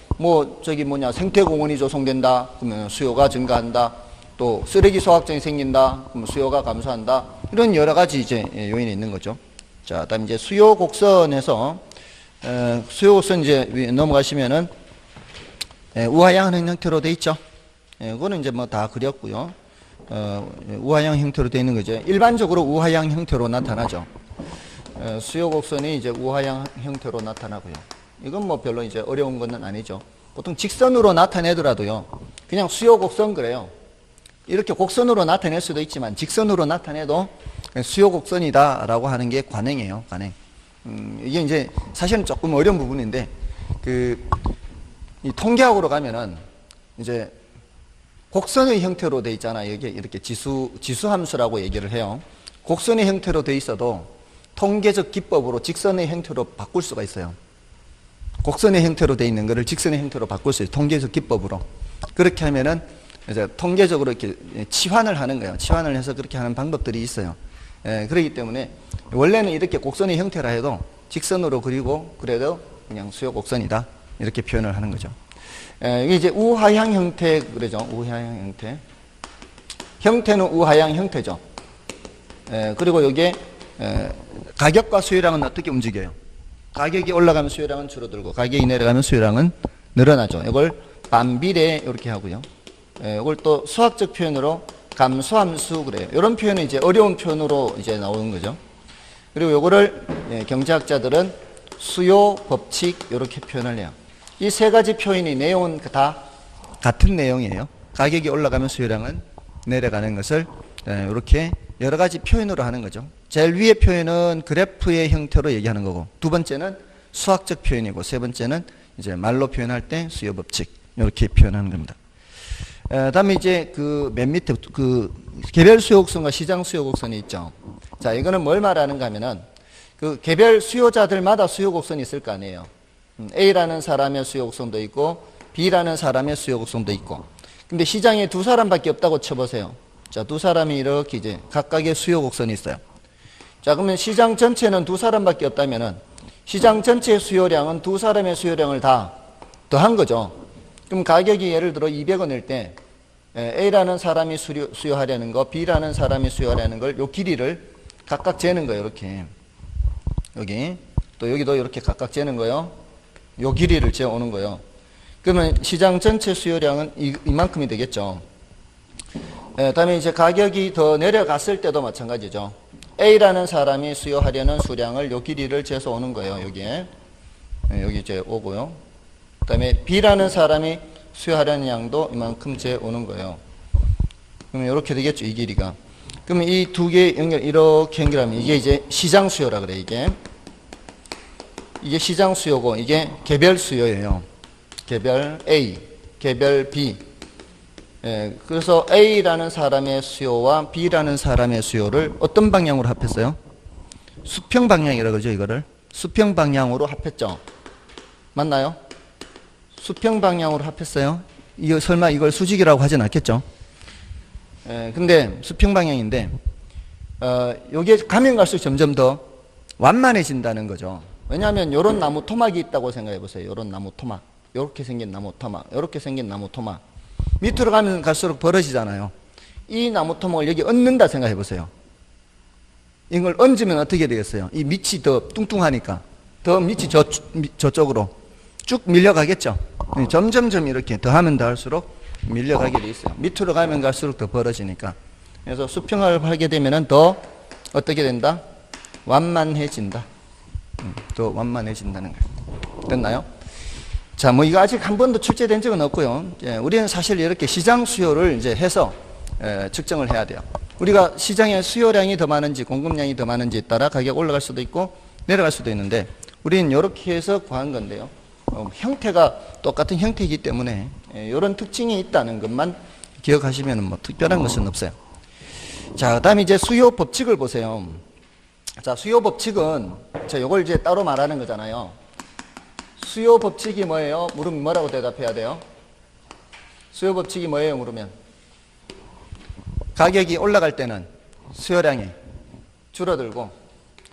생태공원이 조성된다. 그러면 수요가 증가한다. 또 쓰레기 소각장이 생긴다. 그러면 수요가 감소한다. 이런 여러 가지 이제 요인이 있는 거죠. 자, 그다음 이제 수요 곡선에서 수요 곡선 이제 넘어가시면은 우하향 형태로 돼 있죠. 이거는 이제 뭐 다 그렸고요. 우하향 형태로 돼 있는 거죠. 일반적으로 우하향 형태로 나타나죠. 수요 곡선이 이제 우하향 형태로 나타나고요. 이건 뭐 별로 이제 어려운 건 아니죠. 보통 직선으로 나타내더라도요. 그냥 수요 곡선 그래요. 이렇게 곡선으로 나타낼 수도 있지만 직선으로 나타내도 수요 곡선이다라고 하는 게 관행이에요. 관행. 이게 이제 사실은 조금 어려운 부분인데 이 통계학으로 가면은 이제 곡선의 형태로 돼 있잖아요. 여기 이렇게 지수 함수라고 얘기를 해요. 곡선의 형태로 돼 있어도 통계적 기법으로 직선의 형태로 바꿀 수가 있어요. 곡선의 형태로 돼 있는 거를 직선의 형태로 바꿀 수 있어요. 통계적 기법으로. 그렇게 하면은 이제 통계적으로 이렇게 치환을 하는 거예요. 치환을 해서 그렇게 하는 방법들이 있어요. 그렇기 때문에 원래는 이렇게 곡선의 형태라 해도 직선으로 그리고 그래도 그냥 수요 곡선이다. 이렇게 표현을 하는 거죠. 이게 이제 우하향 형태 그러죠. 우하향 형태. 형태는 우하향 형태죠. 그리고 여기에 가격과 수요량은 어떻게 움직여요? 가격이 올라가면 수요량은 줄어들고 가격이 내려가면 수요량은 늘어나죠. 이걸 반비례 이렇게 하고요. 이걸 또 수학적 표현으로 감소함수 그래요. 이런 표현은 이제 어려운 표현으로 이제 나오는 거죠. 그리고 요거를 경제학자들은 수요 법칙 이렇게 표현을 해요. 이 세 가지 표현이 내용은 다 같은 내용이에요. 가격이 올라가면 수요량은 내려가는 것을 이렇게 여러 가지 표현으로 하는 거죠. 제일 위의 표현은 그래프의 형태로 얘기하는 거고, 두 번째는 수학적 표현이고, 세 번째는 이제 말로 표현할 때 수요 법칙 이렇게 표현하는 겁니다. 다음에 이제 그 맨 밑에 그 개별 수요 곡선과 시장 수요 곡선이 있죠. 자, 이거는 뭘 말하는가 하면은 그 개별 수요자들마다 수요 곡선이 있을 거 아니에요. A라는 사람의 수요 곡선도 있고 B라는 사람의 수요 곡선도 있고. 근데 시장에 두 사람밖에 없다고 쳐보세요. 자, 두 사람이 이렇게 이제 각각의 수요 곡선이 있어요. 자, 그러면 시장 전체는 두 사람밖에 없다면은 시장 전체 수요량은 두 사람의 수요량을 다 더한 거죠. 그럼 가격이 예를 들어 200원일 때 A라는 사람이 수요하려는 거, B라는 사람이 수요하려는 걸 요 길이를 각각 재는 거예요. 이렇게. 여기. 또 여기도 이렇게 각각 재는 거예요. 요 길이를 재오는 거예요. 그러면 시장 전체 수요량은 이만큼이 되겠죠. 다음에 이제 가격이 더 내려갔을 때도 마찬가지죠. A라는 사람이 수요하려는 수량을 요 길이를 재서 오는 거예요. 여기에. 여기 이제 오고요. 그 다음에 B라는 사람이 수요하려는 양도 이만큼 재오는 거예요. 그러면 이렇게 되겠죠. 이 길이가. 그러면 이 두 개 이렇게 연결하면 이게 이제 시장 수요라 그래, 이게. 이게 시장 수요고, 이게 개별 수요예요. 개별 A, 개별 B. 그래서 A라는 사람의 수요와 B라는 사람의 수요를 어떤 방향으로 합했어요? 수평 방향이라고 그러죠, 이거를. 수평 방향으로 합했죠. 맞나요? 수평 방향으로 합했어요. 이거 설마 이걸 수직이라고 하진 않겠죠? 근데 수평 방향인데, 요게 가면 갈수록 점점 더 완만해진다는 거죠. 왜냐하면 요런 나무 토막이 있다고 생각해 보세요. 요런 나무 토막. 요렇게 생긴 나무 토막. 요렇게 생긴 나무 토막. 밑으로 가면 갈수록 벌어지잖아요. 이 나무 토막을 여기 얹는다 생각해 보세요. 이걸 얹으면 어떻게 되겠어요? 이 밑이 더 뚱뚱하니까 더 밑이 저쪽으로 쭉 밀려가겠죠. 점점점 이렇게 더하면 더할수록 밀려가게 돼 있어요. 밑으로 가면 갈수록 더 벌어지니까. 그래서 수평을 하게 되면은 더 어떻게 된다? 완만해진다. 더 완만해진다는 거예요. 됐나요? 자, 뭐 이거 아직 한 번도 출제된 적은 없고요. 우리는 사실 이렇게 시장 수요를 이제 해서 측정을 해야 돼요. 우리가 시장에 수요량이 더 많은지 공급량이 더 많은지에 따라 가격 올라갈 수도 있고 내려갈 수도 있는데 우리는 이렇게 해서 구한 건데요. 형태가 똑같은 형태이기 때문에 이런 특징이 있다는 것만 기억하시면 뭐 특별한 것은 없어요. 자, 그다음에 이제 수요 법칙을 보세요. 자, 수요 법칙은 자, 요걸 이제 따로 말하는 거잖아요. 수요 법칙이 뭐예요? 물으면 뭐라고 대답해야 돼요? 수요 법칙이 뭐예요? 물으면 가격이 올라갈 때는 수요량이 줄어들고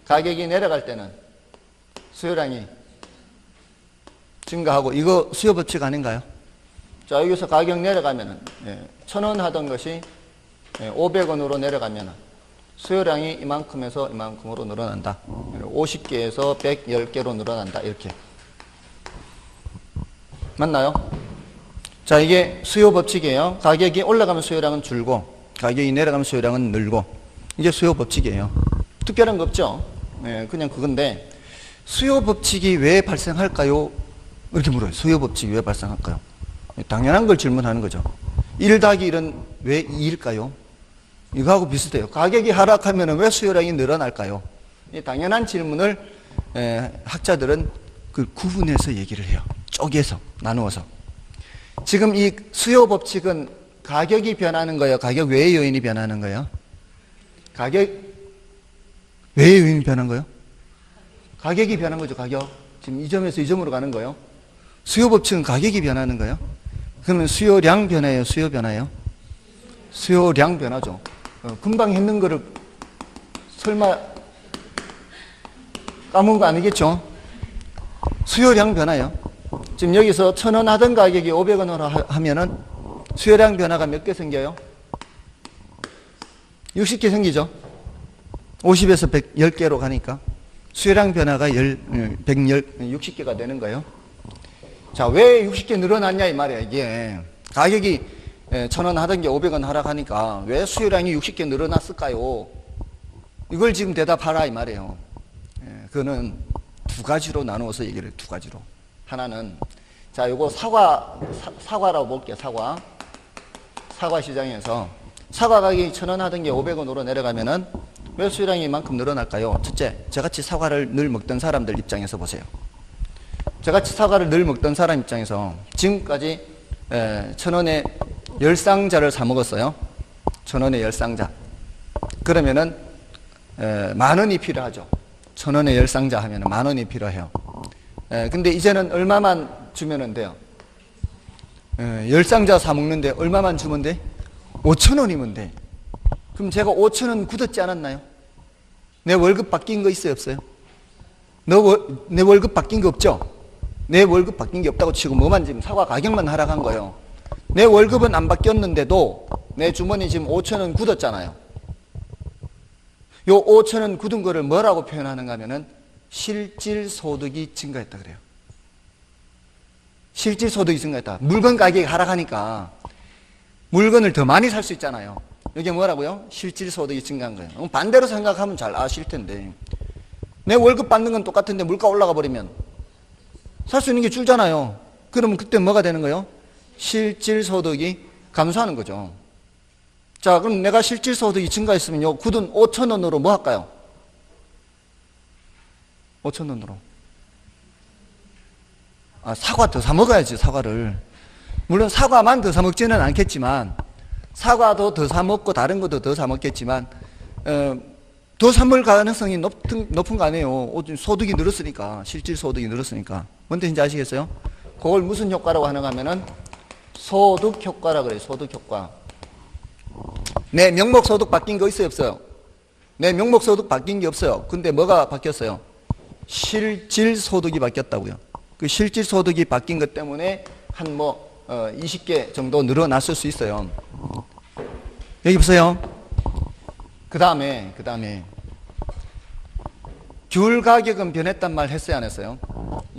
가격이 내려갈 때는 수요량이 증가하고 이거 수요 법칙 아닌가요? 자, 여기서 가격 내려가면은 1,000원 하던 것이 500원으로 내려가면은 수요량이 이만큼에서 이만큼으로 늘어난다. 50개에서 110개로 늘어난다. 이렇게. 맞나요? 자, 이게 수요 법칙이에요. 가격이 올라가면 수요량은 줄고 가격이 내려가면 수요량은 늘고 이게 수요 법칙이에요. 특별한 거 없죠? 그냥 그건데 수요 법칙이 왜 발생할까요? 이렇게 물어요. 수요 법칙이 왜 발생할까요? 당연한 걸 질문하는 거죠. 1 더하기 1은 왜 2일까요? 이거하고 비슷해요. 가격이 하락하면 왜 수요량이 늘어날까요? 이 당연한 질문을 학자들은 그 구분해서 얘기를 해요. 쪼개서, 나누어서. 지금 이 수요 법칙은 가격이 변하는 거예요? 가격 외의 요인이 변하는 거예요? 가격 외의 요인이 변한 거예요? 가격이 변한 거죠, 가격. 지금 이 점에서 이 점으로 가는 거예요. 수요 법칙은 가격이 변하는 거예요? 그러면 수요량 변화예요? 수요 변화예요? 수요량 변화죠. 금방 했는 거를 설마 까먹은 거 아니겠죠? 수요량 변화예요. 지금 여기서 1,000원 하던 가격이 500원으로 하면은 수요량 변화가 몇 개 생겨요? 60개 생기죠? 50에서 110개로 가니까 수요량 변화가 60개가 되는 거예요. 자, 왜 60개 늘어났냐 이 말이야. 이게 가격이 1,000원 하던 게 500원 하락하니까 왜 수요량이 60개 늘어났을까요? 이걸 지금 대답하라 이 말이에요. 그거는 두 가지로 나누어서 얘기를 해요. 두 가지로. 하나는 자, 요거 사과라고 볼게요. 사과 시장에서 사과 가격이 1,000원 하던 게 500원으로 내려가면은 왜 수요량이 이만큼 늘어날까요? 첫째, 저같이 사과를 늘 먹던 사람들 입장에서 보세요. 저같이 사과를 늘 먹던 사람 입장에서 지금까지 1,000원에 10쌍자를 사 먹었어요. 1,000원에 10쌍자. 그러면은 10,000원이 필요하죠. 1,000원에 10쌍자 하면은 10,000원이 필요해요. 근데 이제는 얼마만 주면은 돼요? 10쌍자 사 먹는데 얼마만 주면 돼? 5,000원이면 돼. 그럼 제가 5,000원 굳었지 않았나요? 내 월급 바뀐 거 있어요, 없어요? 내 월급 바뀐 거 없죠? 내 월급 바뀐 게 없다고 치고 뭐만 지금 사과 가격만 하락한 거예요. 내 월급은 안 바뀌었는데도 내 주머니 지금 5,000원 굳었잖아요. 요 5,000원 굳은 거를 뭐라고 표현하는가 하면은 실질소득이 증가했다 그래요. 실질소득이 증가했다. 물건 가격이 하락하니까 물건을 더 많이 살 수 있잖아요. 이게 뭐라고요? 실질소득이 증가한 거예요. 반대로 생각하면 잘 아실 텐데 내 월급 받는 건 똑같은데 물가 올라가 버리면 살 수 있는 게 줄잖아요. 그러면 그때 뭐가 되는 거예요? 실질소득이 감소하는 거죠. 자, 그럼 내가 실질소득이 증가했으면 요 굳은 5,000원으로 뭐 할까요? 5,000원으로. 사과 더 사 먹어야지, 사과를. 물론 사과만 더 사 먹지는 않겠지만 사과도 더 사 먹고 다른 것도 더 사 먹겠지만 더 사 먹을 가능성이 높은 거 아니에요. 소득이 늘었으니까, 실질 소득이 늘었으니까. 뭔 뜻인지 아시겠어요? 그걸 무슨 효과라고 하는가 하면은 소득 효과라 그래요. 소득 효과. 내 명목 소득 바뀐 거 있어요, 없어요? 내 명목 소득 바뀐 게 없어요. 근데 뭐가 바뀌었어요? 실질 소득이 바뀌었다고요. 그 실질 소득이 바뀐 것 때문에 한 20개 정도 늘어났을 수 있어요. 여기 보세요. 그 다음에 귤 가격은 변했단 말 했어요, 안 했어요?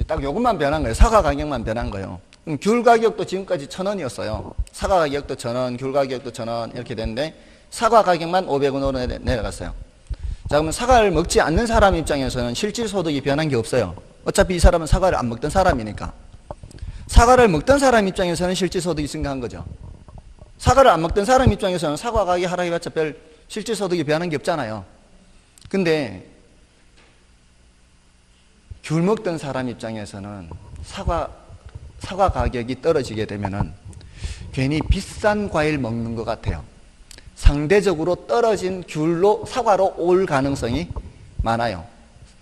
딱 요것만 변한 거예요. 사과 가격만 변한 거예요. 그럼 귤 가격도 지금까지 1,000원이었어요. 사과 가격도 1,000원, 귤 가격도 1,000원 이렇게 됐는데 사과 가격만 500원으로 내려갔어요. 자, 그러면 사과를 먹지 않는 사람 입장에서는 실질 소득이 변한 게 없어요. 어차피 이 사람은 사과를 안 먹던 사람이니까. 사과를 먹던 사람 입장에서는 실질 소득이 증가한 거죠. 사과를 안 먹던 사람 입장에서는 사과 가격이 하락해봤자 별 실질 소득이 변한 게 없잖아요. 근데 귤 먹던 사람 입장에서는 사과 가격이 떨어지게 되면은 괜히 비싼 과일 먹는 것 같아요. 상대적으로 떨어진 사과로 올 가능성이 많아요.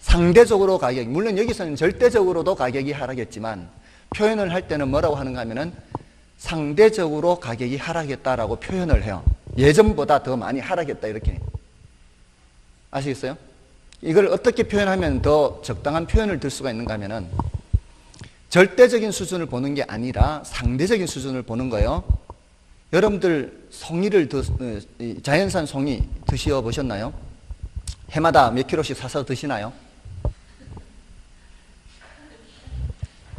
상대적으로 가격, 물론 여기서는 절대적으로도 가격이 하락했지만 표현을 할 때는 뭐라고 하는가 하면은 상대적으로 가격이 하락했다라고 표현을 해요. 예전보다 더 많이 하락했다 이렇게. 아시겠어요? 이걸 어떻게 표현하면 더 적당한 표현을 들 수가 있는가 하면은 절대적인 수준을 보는 게 아니라 상대적인 수준을 보는 거예요. 여러분들 자연산 송이 드셔보셨나요? 해마다 몇 킬로씩 사서 드시나요?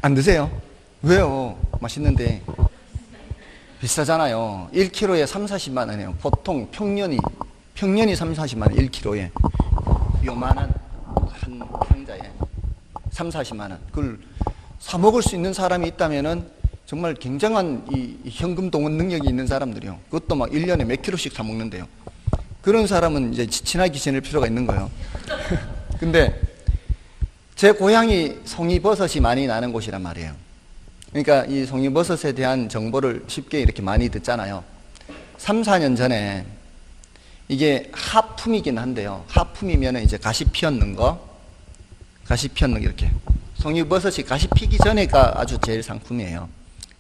안 드세요? 왜요? 맛있는데 비싸잖아요. 1kg에 3, 40만 원이에요. 보통 평년이 3, 40만 원 1kg에 요만한 한 상자에 3, 40만 원. 그걸 사 먹을 수 있는 사람이 있다면은 정말 굉장한 이 현금 동원 능력이 있는 사람들이요. 그것도 막 1년에 몇 킬로씩 사 먹는데요. 그런 사람은 이제 친하게 지낼 필요가 있는 거예요. 근데 제 고향이 송이버섯이 많이 나는 곳이란 말이에요. 그러니까 이 송이버섯에 대한 정보를 쉽게 이렇게 많이 듣잖아요. 3, 4년 전에 이게 하품이긴 한데요. 하품이면 이제 가시 피었는 거 이렇게. 송이버섯이 가시 피기 전에가 아주 제일 상품이에요.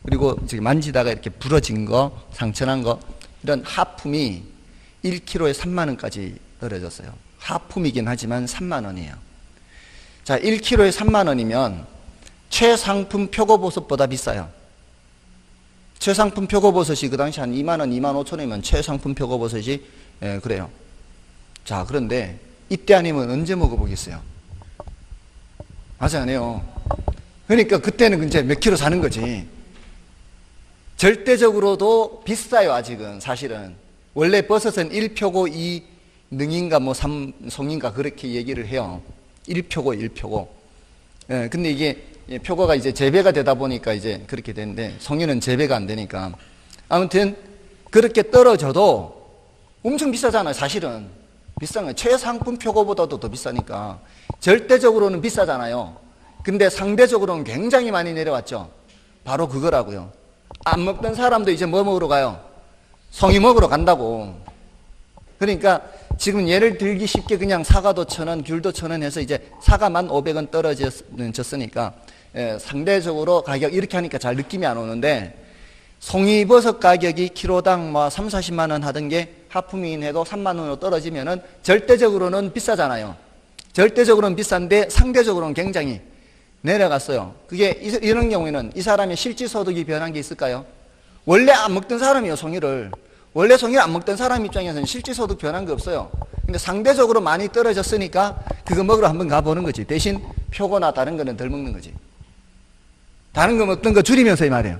그리고 만지다가 이렇게 부러진 거, 상처난 거, 이런 하품이 1kg에 3만 원까지 떨어졌어요. 하품이긴 하지만 3만 원이에요. 자, 1kg에 3만 원이면 최상품 표고버섯보다 비싸요. 최상품 표고버섯이 그 당시 한 2만 원, 2만 5천 원이면 최상품 표고버섯이 그래요. 자, 그런데 이때 아니면 언제 먹어보겠어요? 맞아요, 안 해요? 그러니까 그때는 이제 몇 킬로 사는 거지. 절대적으로도 비싸요, 아직은, 사실은. 원래 버섯은 1표고 2능인가 뭐 3송인가 그렇게 얘기를 해요. 1표고. 예, 근데 이게 표고가 이제 재배가 되다 보니까 이제 그렇게 되는데 송이는 재배가 안 되니까. 아무튼 그렇게 떨어져도 엄청 비싸잖아요, 사실은. 비싼 거. 최상품 표고보다도 더 비싸니까. 절대적으로는 비싸잖아요. 근데 상대적으로는 굉장히 많이 내려왔죠. 바로 그거라고요. 안 먹던 사람도 이제 뭐 먹으러 가요? 송이 먹으러 간다고. 그러니까 지금 예를 들기 쉽게 그냥 사과도 1,000원, 귤도 1,000원 해서 이제 사과만 500원 떨어졌으니까 상대적으로 가격 이렇게 하니까 잘 느낌이 안 오는데 송이버섯 가격이 키로당 뭐 3, 40만 원 하던 게 하품이긴 해도 3만 원으로 떨어지면은 절대적으로는 비싸잖아요. 절대적으로는 비싼데 상대적으로는 굉장히 내려갔어요. 그게 이런 경우에는 이 사람의 실질소득이 변한 게 있을까요? 원래 안 먹던 사람이에요, 송이를. 원래 송이를 안 먹던 사람 입장에서는 실질소득 변한 게 없어요. 근데 상대적으로 많이 떨어졌으니까 그거 먹으러 한번 가보는 거지. 대신 표고나 다른 거는 덜 먹는 거지. 다른 거 먹던 거 줄이면서 이 말이에요.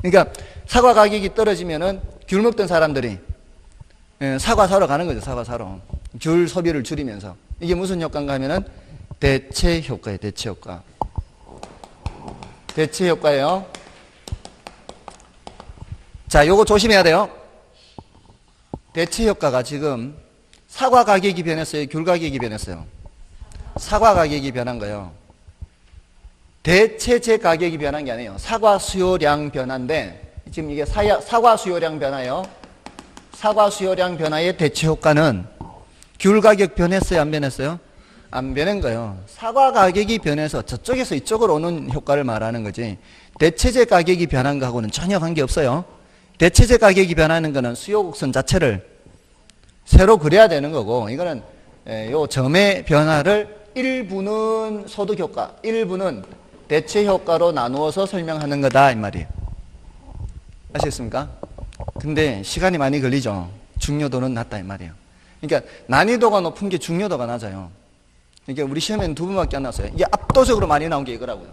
그러니까 사과 가격이 떨어지면은 귤 먹던 사람들이 사과 사러 가는 거죠. 사과 사러. 귤 소비를 줄이면서. 이게 무슨 효과인가 하면은 대체 효과예요. 대체 효과. 대체 효과예요. 자, 요거 조심해야 돼요. 대체 효과가 지금 사과 가격이 변했어요? 귤 가격이 변했어요? 사과 가격이 변한 거예요. 대체제 가격이 변한 게 아니에요. 사과 수요량 변화인데 지금 이게 사과 수요량 변화예요. 사과 수요량 변화의 대체 효과는 귤 가격 변했어요? 안 변했어요? 안 변한 거예요. 사과 가격이 변해서 저쪽에서 이쪽으로 오는 효과를 말하는 거지, 대체재 가격이 변한 거하고는 전혀 관계없어요. 대체재 가격이 변하는 거는 수요 곡선 자체를 새로 그려야 되는 거고, 이거는 요 점의 변화를 일부는 소득 효과, 일부는 대체 효과로 나누어서 설명하는 거다 이 말이에요. 아시겠습니까? 근데 시간이 많이 걸리죠. 중요도는 낮다 이 말이에요. 그러니까 난이도가 높은 게 중요도가 낮아요. 그러니까 우리 시험에는 2번밖에 안 나왔어요. 이게 압도적으로 많이 나온 게 이거라고요.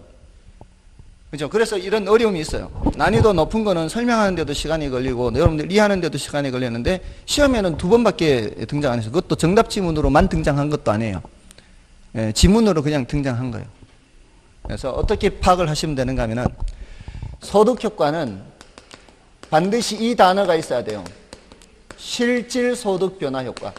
그죠? 그래서 이런 어려움이 있어요. 난이도 높은 거는 설명하는데도 시간이 걸리고 여러분들 이해하는데도 시간이 걸리는데 시험에는 2번밖에 등장 안 해서, 그것도 정답 지문으로만 등장한 것도 아니에요. 지문으로 그냥 등장한 거예요. 그래서 어떻게 파악을 하시면 되는가 하면은, 소득 효과는 반드시 이 단어가 있어야 돼요. 실질 소득 변화 효과.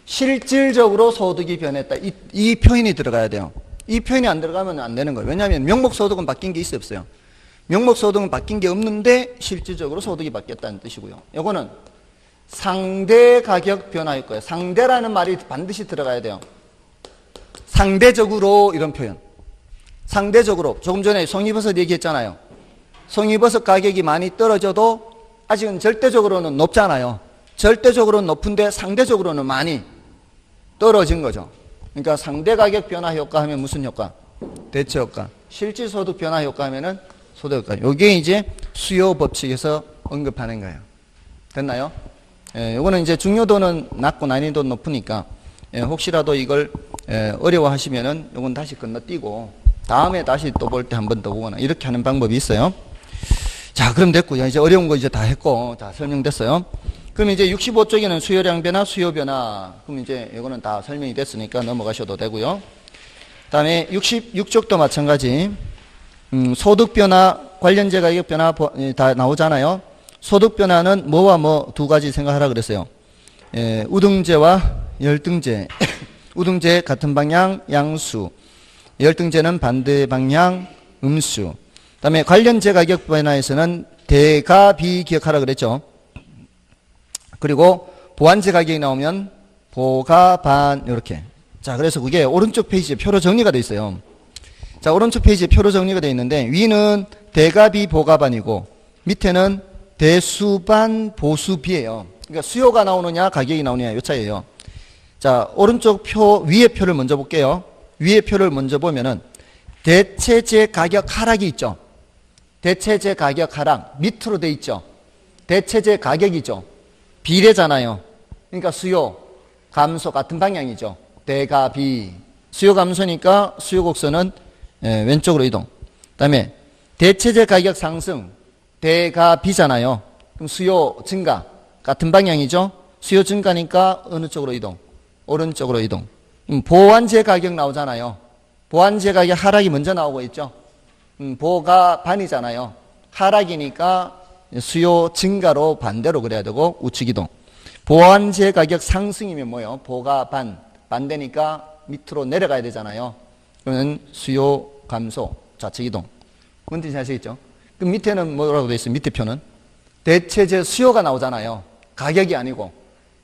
실질적으로 소득이 변했다. 이 표현이 들어가야 돼요. 이 표현이 안 들어가면 안 되는 거예요. 왜냐하면 명목소득은 바뀐 게 있어요, 없어요? 명목소득은 바뀐 게 없는데 실질적으로 소득이 바뀌었다는 뜻이고요. 요거는 상대 가격 변화일 거예요. 상대라는 말이 반드시 들어가야 돼요. 상대적으로, 이런 표현. 상대적으로. 조금 전에 송이버섯 얘기했잖아요. 송이버섯 가격이 많이 떨어져도 아직은 절대적으로는 높잖아요. 절대적으로는 높은데 상대적으로는 많이 떨어진 거죠. 그러니까 상대 가격 변화 효과 하면 무슨 효과? 대체 효과. 실질 소득 변화 효과 하면은 소득 효과. 요게 이제 수요 법칙에서 언급하는 거예요. 됐나요? 요거는 이제 중요도는 낮고 난이도는 높으니까 혹시라도 이걸 어려워하시면은 요건 다시 건너뛰고 다음에 다시 또 볼 때 한 번 더 보거나 이렇게 하는 방법이 있어요. 자, 그럼 됐고요. 이제 어려운 거 이제 다 했고, 자, 설명됐어요. 그럼 이제 65쪽에는 수요량 변화, 수요 변화. 그럼 이제 이거는 다 설명이 됐으니까 넘어가셔도 되고요. 그 다음에 66쪽도 마찬가지. 소득 변화, 관련재 가격 변화 다 나오잖아요. 소득 변화는 뭐와 뭐 두 가지 생각하라 그랬어요. 우등재와 열등재. 우등재 같은 방향, 양수. 열등재는 반대 방향, 음수. 그 다음에 관련재 가격 변화에서는 대가 비 기억하라 그랬죠. 그리고 보완재 가격이 나오면 보가 반, 이렇게. 자, 그래서 그게 오른쪽 페이지에 표로 정리가 되어 있어요. 자, 오른쪽 페이지에 표로 정리가 되어 있는데, 위는 대가 비 보가 반이고 밑에는 대수 반 보수 비예요. 그러니까 수요가 나오느냐 가격이 나오느냐 이 차이예요. 자, 오른쪽 표 위의 표를 먼저 볼게요. 위의 표를 먼저 보면은 대체재 가격 하락이 있죠. 대체재 가격 하락 밑으로 돼 있죠. 대체재 가격이죠. 비례잖아요. 그러니까 수요 감소 같은 방향이죠. 대가 비. 수요 감소니까 수요 곡선은 왼쪽으로 이동. 그다음에 대체재 가격 상승 대가 비잖아요. 그럼 수요 증가 같은 방향이죠. 수요 증가니까 어느 쪽으로 이동? 오른쪽으로 이동. 보완재 가격 나오잖아요. 보완재 가격 하락이 먼저 나오고 있죠. 보가 반이잖아요. 하락이니까 수요 증가로 반대로 그래야 되고 우측 이동. 보완재 가격 상승이면 뭐예요? 보가 반대니까 밑으로 내려가야 되잖아요. 그러면 수요 감소 좌측 이동. 뭔 뜻인지 아시겠죠? 그럼 밑에는 뭐라고 되어 있어요? 밑에 표는 대체재 수요가 나오잖아요. 가격이 아니고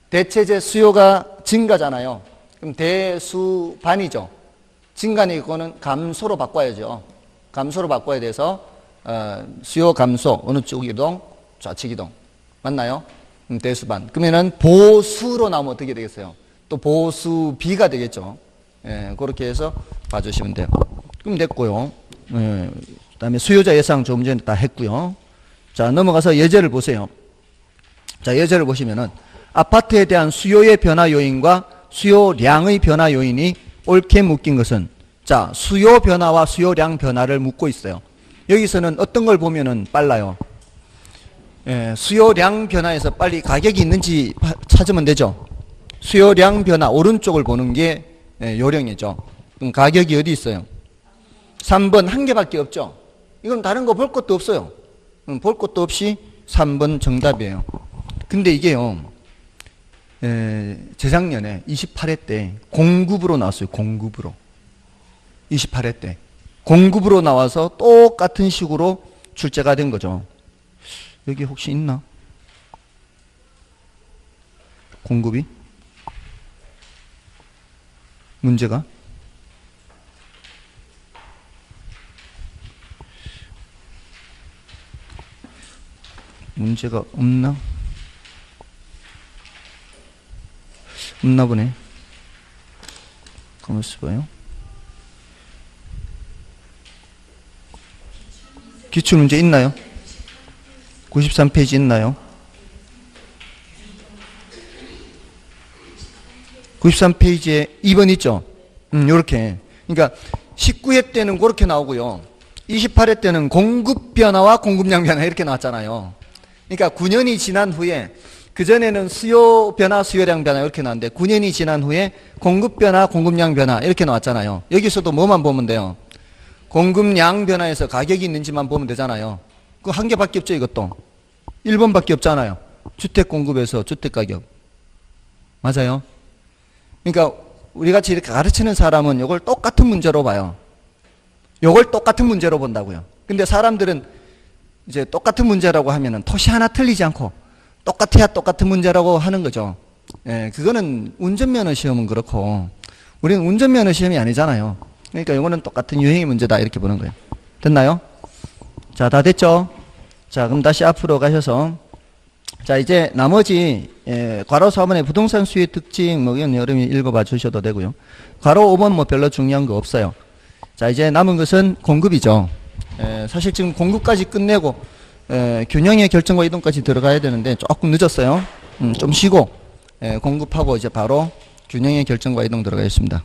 대체재 수요가 증가잖아요. 그럼 대수 반이죠. 증가니 그거는 감소로 바꿔야죠. 감소로 바꿔야 돼서 수요 감소 어느 쪽 이동? 좌측 이동. 맞나요? 대수 반. 그러면은 보수로 나오면 어떻게 되겠어요? 또 보수 B가 되겠죠. 그렇게 해서 봐주시면 돼요. 그럼 됐고요. 그다음에 수요자 예상 조금 전에 다 했고요. 자, 넘어가서 예제를 보세요. 자, 예제를 보시면은 아파트에 대한 수요의 변화 요인과 수요량의 변화 요인이 옳게 묶인 것은, 자, 수요 변화와 수요량 변화를 묶고 있어요. 여기서는 어떤 걸 보면은 빨라요? 수요량 변화에서 빨리 가격이 있는지 찾으면 되죠. 수요량 변화 오른쪽을 보는 게 요령이죠. 그럼 가격이 어디 있어요? 3번 한 개밖에 없죠. 이건 다른 거 볼 것도 없어요. 볼 것도 없이 3번 정답이에요. 근데 이게요, 재작년에 28회 때 공급으로 나왔어요. 공급으로. 28회 때. 공급으로 나와서 똑같은 식으로 출제가 된 거죠. 여기 혹시 있나? 공급이? 문제가? 문제가 없나? 없나 보네. 가만있어 봐요. 기출문제 있나요? 93페이지 있나요? 93페이지에 2번 있죠? 요렇게. 그러니까 19회 때는 그렇게 나오고요. 28회 때는 공급 변화와 공급량 변화 이렇게 나왔잖아요. 그러니까 9년이 지난 후에 그전에는 수요 변화, 수요량 변화 이렇게 나왔는데 9년이 지난 후에 공급 변화, 공급량 변화 이렇게 나왔잖아요. 여기서도 뭐만 보면 돼요? 공급량 변화에서 가격이 있는지만 보면 되잖아요. 그 한 개밖에 없죠, 이것도. 1번밖에 없잖아요. 주택 공급에서 주택 가격. 맞아요? 그러니까 우리 같이 이렇게 가르치는 사람은 이걸 똑같은 문제로 봐요. 이걸 똑같은 문제로 본다고요. 근데 사람들은 이제 똑같은 문제라고 하면은 토시 하나 틀리지 않고 똑같아야 똑같은 문제라고 하는 거죠. 예, 그거는 운전면허 시험은 그렇고 우리는 운전면허 시험이 아니잖아요. 그러니까 이거는 똑같은 유형의 문제다 이렇게 보는 거예요. 됐나요? 자, 다 됐죠? 자, 그럼 다시 앞으로 가셔서 자, 이제 나머지 괄호 4번의 부동산 수요의 특징 뭐 이건 여러분이 읽어봐 주셔도 되고요. 괄호 5번 뭐 별로 중요한 거 없어요. 자, 이제 남은 것은 공급이죠. 사실 지금 공급까지 끝내고 균형의 결정과 이동까지 들어가야 되는데 조금 늦었어요. 좀 쉬고 공급하고 이제 바로 균형의 결정과 이동 들어가겠습니다.